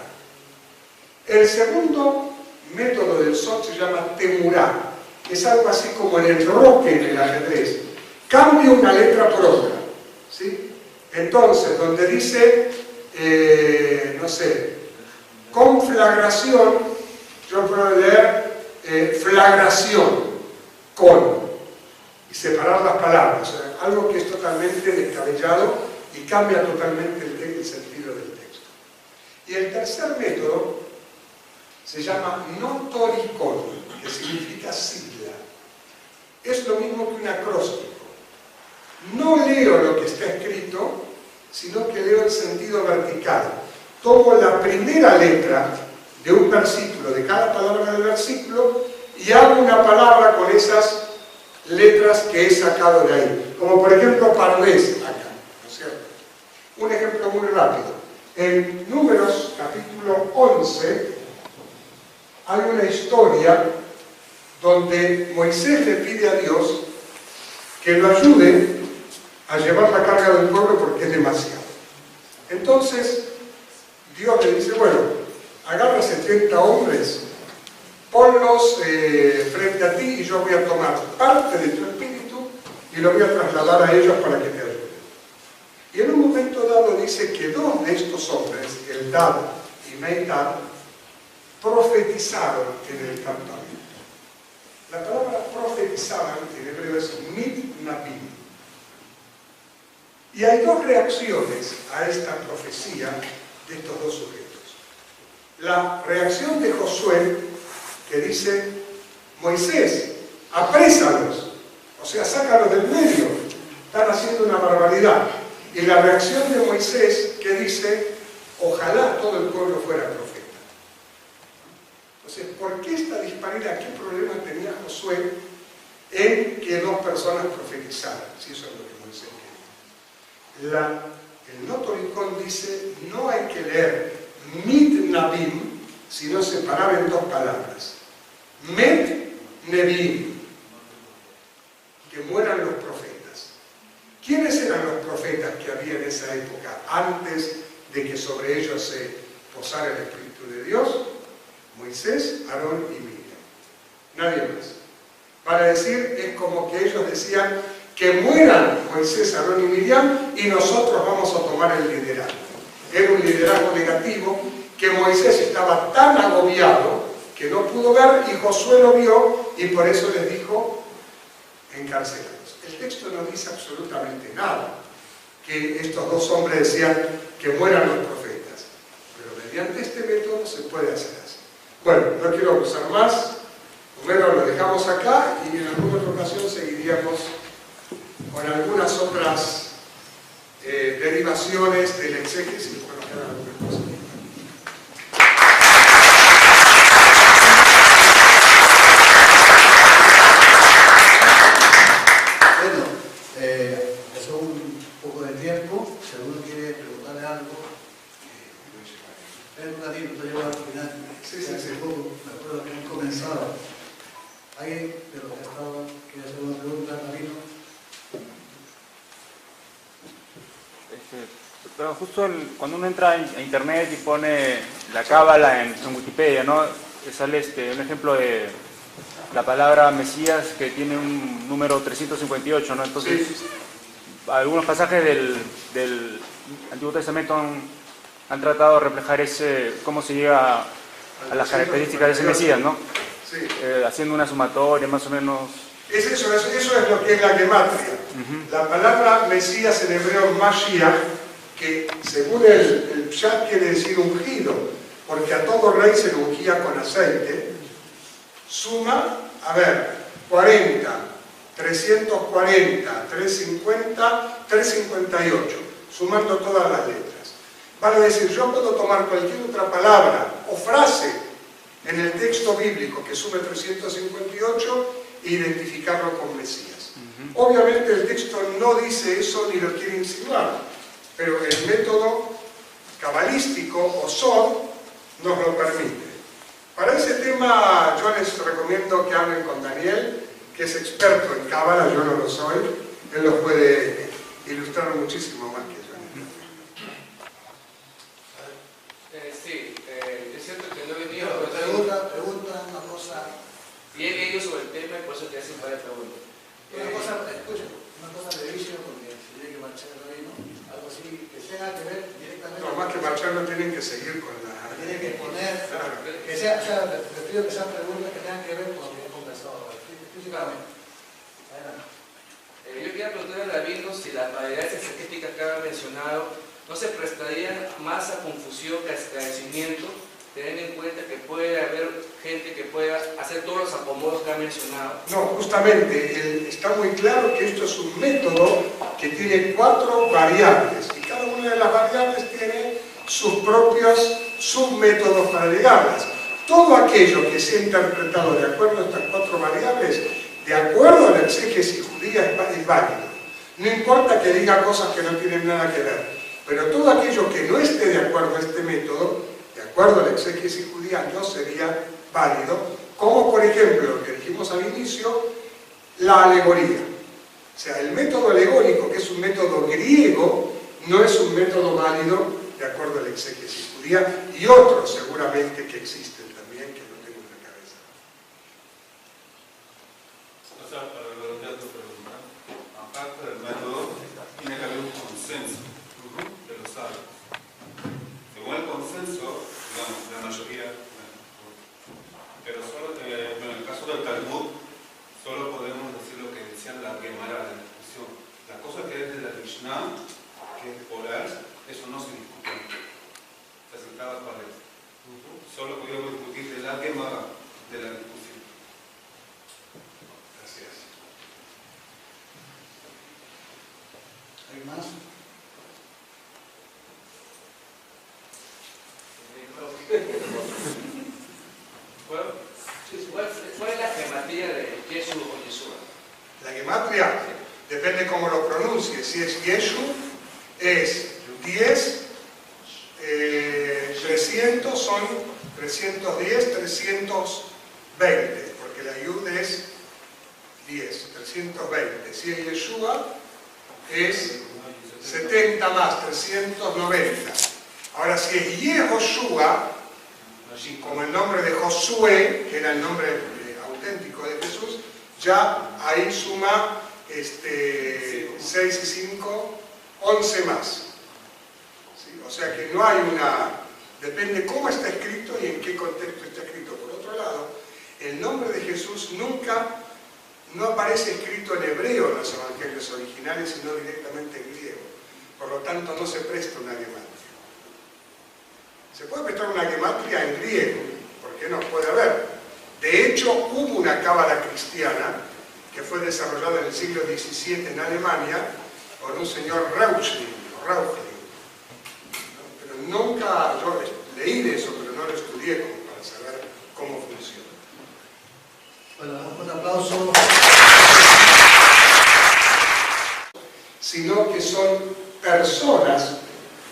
El segundo método del Sod se llama Temurá. Es algo así como en el roque en el ajedrez. Cambio una letra por otra, ¿sí? Entonces, donde dice no sé, conflagración, yo puedo leer flagración, con, y separar las palabras, o sea, algo que es totalmente descabellado y cambia totalmente el sentido del texto. Y el tercer método se llama notoricón, que significa sigla. Es lo mismo que un acróstico. No leo lo que está escrito, sino que leo el sentido vertical. Tomo la primera letra de un versículo, de cada palabra del versículo, y hago una palabra con esas letras que he sacado de ahí. Como por ejemplo Pardes acá, ¿no es cierto? Un ejemplo muy rápido. En Números capítulo 11 hay una historia donde Moisés le pide a Dios que lo ayude a llevar la carga del pueblo porque es demasiado. Entonces Dios le dice, bueno, agarra 70 hombres, ponlos frente a ti y yo voy a tomar parte de tu espíritu y lo voy a trasladar a ellos para que te ayuden. Y en un momento dado dice que dos de estos hombres, Eldad y Meidad, profetizaron en el campamento. La palabra profetizaban en hebreo es mitnabim. Y hay dos reacciones a esta profecía de estos dos sujetos. La reacción de Josué, que dice, Moisés, aprésalos, o sea, sácalos del medio, están haciendo una barbaridad. Y la reacción de Moisés, que dice, ojalá todo el pueblo fuera profeta. Entonces, ¿por qué esta disparidad? ¿Qué problema tenía Josué en que dos personas profetizaran? Si eso es lo que Moisés quería. El notoricón dice, no hay que leer mitnabim, sino separar en dos palabras. Met-nebim, que mueran los profetas. ¿Quiénes eran los profetas que había en esa época, antes de que sobre ellos se posara el Espíritu de Dios? Moisés, Aarón y Miriam. Nadie más. Para decir, es como que ellos decían que mueran Moisés, Aarón y Miriam y nosotros vamos a tomar el liderazgo. Era un liderazgo negativo que Moisés estaba tan agobiado que no pudo ver y Josué lo vio y por eso les dijo encarcelados. El texto no dice absolutamente nada que estos dos hombres decían que mueran los profetas, pero mediante este método se puede hacer así. Bueno, no quiero abusar más, primero lo dejamos acá y en alguna otra ocasión seguiríamos con algunas otras derivaciones del exégesis y bueno, quedan algunas cosas. Pasó un poco de tiempo, si alguno quiere preguntarle algo, es un ratito, te llevo al final. Sí. Hace poco, me acuerdo que hemos comenzado. ¿Alguien de los que estaban quiere hacer una pregunta, Marino? Pero justo cuando uno entra a internet y pone la cábala en Wikipedia, ¿no? Sale un ejemplo de la palabra Mesías que tiene un número 358, ¿no? Entonces, Sí. Algunos pasajes del Antiguo Testamento han tratado de reflejar cómo se llega a las características de ese Mesías, ¿no? Sí. Haciendo una sumatoria más o menos. Eso es lo que es la gematria. La palabra Mesías en hebreo Mashiach, que según el Pshat quiere decir ungido, porque a todo rey se le ungía con aceite, suma, 40, 340, 350, 358, sumando todas las letras. Vale decir, yo puedo tomar cualquier otra palabra o frase en el texto bíblico que sume 358 e identificarlo con Mesías. Obviamente el texto no dice eso ni lo quiere insinuar, pero el método cabalístico o Sod nos lo permite. Para ese tema yo les recomiendo que hablen con Daniel, que es experto en cábala, yo no lo soy, él los puede ilustrar muchísimo más que yo. Sí, es cierto que no he venido Pregunta una cosa. y he leído sobre el tema y por eso te hacen varias preguntas. Una cosa brevísima porque si tiene que marchar el reino. algo así, que tenga que ver directamente. No, más que marchar no tienen que seguir con la... Tiene que poner, Claro. que sea, o sea, te pido que sean preguntas que tengan que ver con lo que he conversado físicamente. Adelante. Yo quería preguntarle a Davino si las variedades exegéticas que ha mencionado no se prestarían más a confusión que a esclarecimiento, teniendo en cuenta que puede haber gente que pueda hacer todos los acomodos que ha mencionado. No, justamente, está muy claro que esto es un método que tiene 4 variables y cada una de las variables tiene sus propios submétodos para llegarlas. Todo aquello que sea interpretado de acuerdo a estas 4 variables, de acuerdo a la exégesis judía, es válido. No importa que diga cosas que no tienen nada que ver, pero todo aquello que no esté de acuerdo a este método, de acuerdo a la exégesis judía, no sería válido, como por ejemplo lo que dijimos al inicio, la alegoría. O sea, el método alegórico, que es un método griego, no es un método válido de acuerdo a la exégesis judía, y otros seguramente que existen también, que no tengo en la cabeza. O sea, para redondear tu pregunta, aparte del método, tiene que haber un consenso de los sabios. Según el consenso, digamos, la mayoría, pero solo, en el caso del Talmud, solo podemos decir lo que decían la Gemara, la discusión. La cosa que es de la Mishnah, que es oral, eso no se discute. Se sentaba para eso. Solo podíamos discutir de la Gemara, de la discusión. Gracias. ¿Hay más? ¿Cuál es la gematría de Yeshua o Yeshua? La gematria, depende cómo lo pronuncie. Si es Yeshu, es 10, 300 son 310, 320, porque la Yud es 10, 320. Si es Yeshua, es 70 más, 390. Ahora, si es Yehoshua, como el nombre de Josué, que era el nombre auténtico de Jesús, ya ahí suma 6 y 5, 11 más. ¿Sí? O sea que no hay una... Depende cómo está escrito y en qué contexto está escrito. Por otro lado, el nombre de Jesús nunca no aparece escrito en hebreo en los evangelios originales, sino directamente en griego. Por lo tanto, no se presta una gematria. Se puede prestar una gematria en griego, ¿por qué no? Puede haber. De hecho, hubo una cábala cristiana que fue desarrollada en el siglo XVII en Alemania por un señor Rauschning, pero nunca, yo leí de eso, pero no lo estudié como para saber cómo funciona. Bueno, un aplauso. Sino que son personas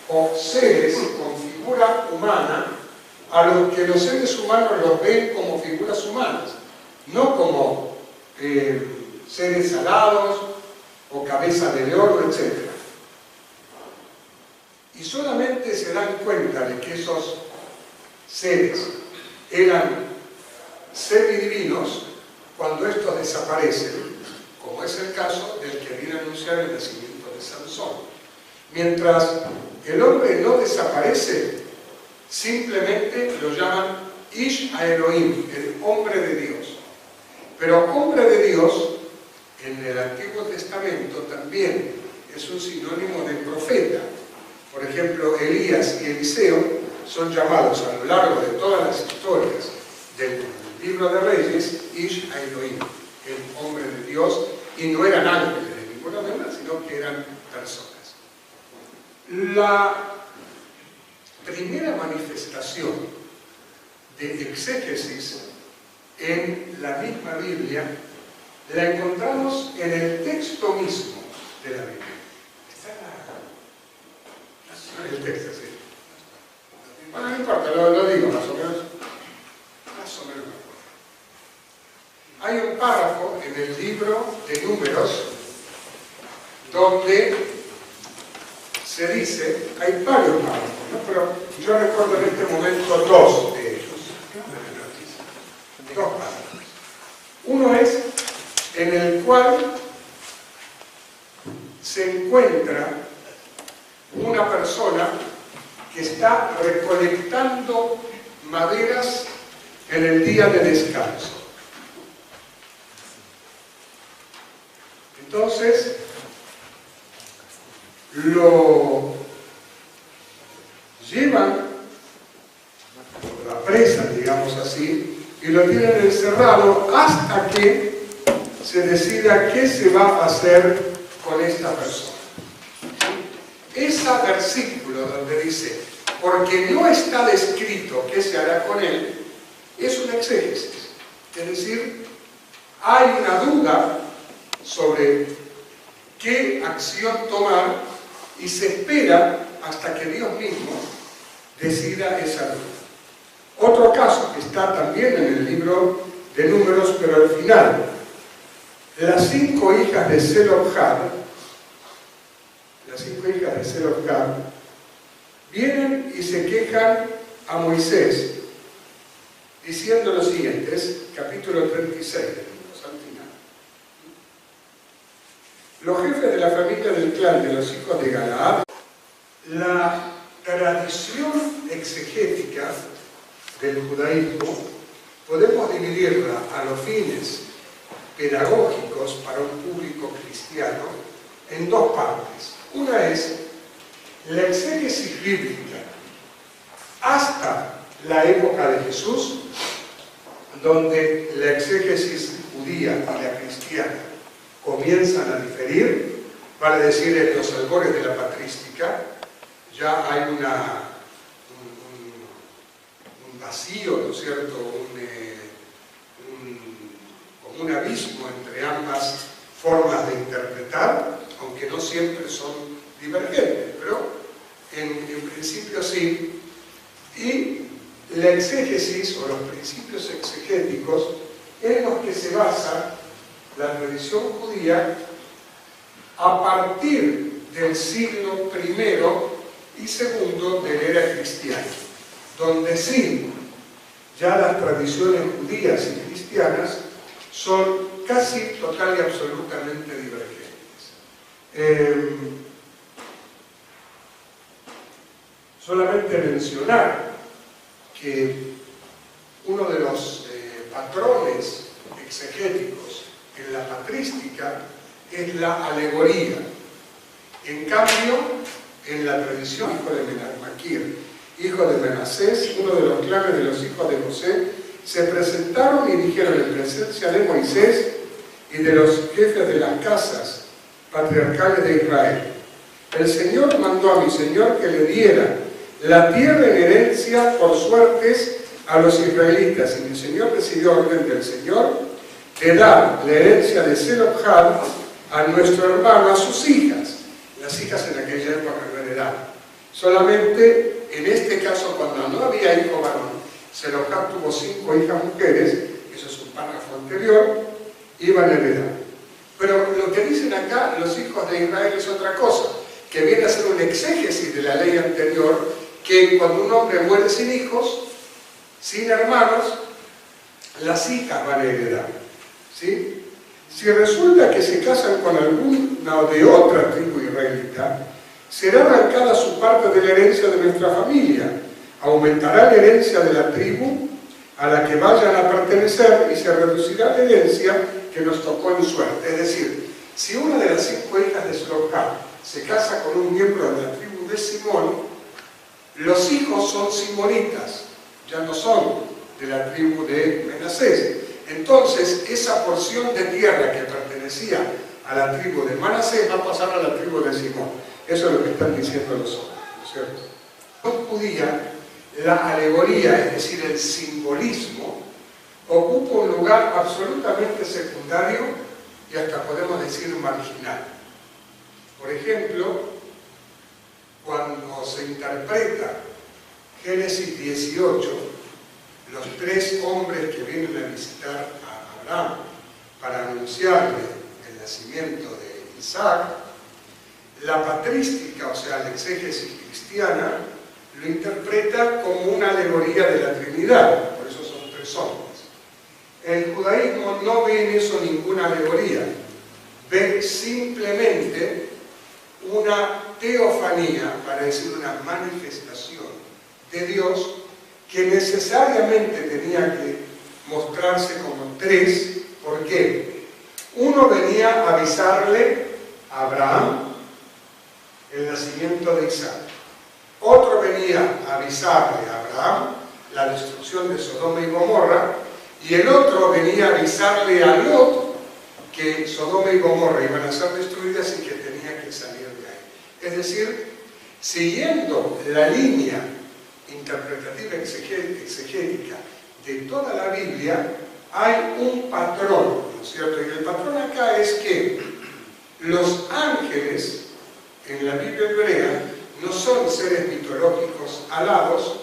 o seres con figura humana, a los que los seres humanos los ven como figuras humanas, no como seres alados o cabeza de león, etc. Y solamente se dan cuenta de que esos seres eran semidivinos cuando estos desaparecen, como es el caso del que viene a anunciar el nacimiento de Sansón. Mientras el hombre no desaparece, simplemente lo llaman Ish Elohim, el hombre de Dios. Pero hombre de Dios, en el Antiguo Testamento también es un sinónimo de profeta. Por ejemplo, Elías y Eliseo son llamados a lo largo de todas las historias del libro de Reyes, Ish Elohim, el hombre de Dios, y no eran ángeles de ninguna manera, sino que eran personas. La primera manifestación de exégesis en la misma Biblia la encontramos en el texto mismo de la Biblia. Está en el texto, sí. Bueno, no importa, lo digo más o menos. Más o menos. Hay un párrafo en el libro de Números donde se dice, hay varios párrafos, ¿no? Pero yo recuerdo en este momento 2 de ellos. 2 párrafos. Uno es en el cual se encuentra una persona que está recolectando maderas en el día de descanso. Entonces, lo llevan, lo apresan, digamos así, y lo tienen encerrado hasta que se decida qué se va a hacer con esta persona. Ese versículo donde dice, porque no está descrito qué se hará con él, es un exégesis. Es decir, hay una duda sobre qué acción tomar y se espera hasta que Dios mismo decida esa duda. Otro caso que está también en el libro de Números, pero al final, las 5 hijas de Zelofhad, vienen y se quejan a Moisés diciendo lo siguiente, es capítulo 36 del libro, al final. Los jefes de la familia del clan de los hijos de Galaad, la tradición exegética del judaísmo, podemos dividirla a los fines pedagógicos para un público cristiano en dos partes. Una es la exégesis bíblica hasta la época de Jesús, donde la exégesis judía y la cristiana comienzan a diferir, vale decir, en los albores de la patrística, ya hay un vacío, ¿no es cierto?, un abismo entre ambas formas de interpretar, aunque no siempre son divergentes, pero en principio sí. Y la exégesis o los principios exegéticos en los que se basa la tradición judía a partir del siglo I y II de la era cristiana, donde sí, ya las tradiciones judías y cristianas son casi total y absolutamente divergentes. Solamente mencionar que uno de los patrones exegéticos en la patrística es la alegoría. En cambio, en la tradición, Maquir, hijo de Menasés, uno de los clanes de los hijos de José, se presentaron y dijeron en presencia de Moisés y de los jefes de las casas patriarcales de Israel: el Señor mandó a mi Señor que le diera la tierra en herencia por suertes a los israelitas, y mi Señor recibió orden del Señor de dar la herencia de Zelofhad a nuestro hermano, a sus hijas. Las hijas en aquella época no heredaban. Solamente en este caso, cuando no había hijo varón, Zelofhad tuvo 5 hijas mujeres, eso es un párrafo anterior, iban a heredar. Pero lo que dicen acá los hijos de Israel es otra cosa, que viene a ser un exégesis de la ley anterior, que cuando un hombre muere sin hijos, sin hermanos, las hijas van a heredar. ¿Sí? Si resulta que se casan con alguna de otra tribu israelita, será arrancada su parte de la herencia de nuestra familia. Aumentará la herencia de la tribu a la que vayan a pertenecer y se reducirá la herencia que nos tocó en suerte. Es decir, si una de las 5 hijas de Zelofhad se casa con un miembro de la tribu de Simón, los hijos son simonitas, ya no son de la tribu de Menasés. Entonces, esa porción de tierra que pertenecía a la tribu de Manasés va a pasar a la tribu de Simón. Eso es lo que están diciendo los hombres, ¿no es cierto? En judía, la alegoría, es decir, el simbolismo, ocupa un lugar absolutamente secundario y hasta podemos decir marginal. Por ejemplo, cuando se interpreta Génesis 18, los 3 hombres que vienen a visitar a Abraham para anunciarle el nacimiento de Isaac, la patrística, o sea, la exégesis cristiana, lo interpreta como una alegoría de la Trinidad, por eso son 3 hombres. El judaísmo no ve en eso ninguna alegoría, ve simplemente una teofanía, para decir una manifestación de Dios, que necesariamente tenía que mostrarse como tres. ¿Por qué? Uno venía a avisarle a Abraham el nacimiento de Isaac. Otro venía a avisarle a Abraham la destrucción de Sodoma y Gomorra. Y el otro venía a avisarle a Lot que Sodoma y Gomorra iban a ser destruidas y que tenía que salir de ahí. Es decir, siguiendo la línea interpretativa exegética de toda la Biblia, hay un patrón, ¿no es cierto? Y el patrón acá es que los ángeles en la Biblia hebrea no son seres mitológicos alados,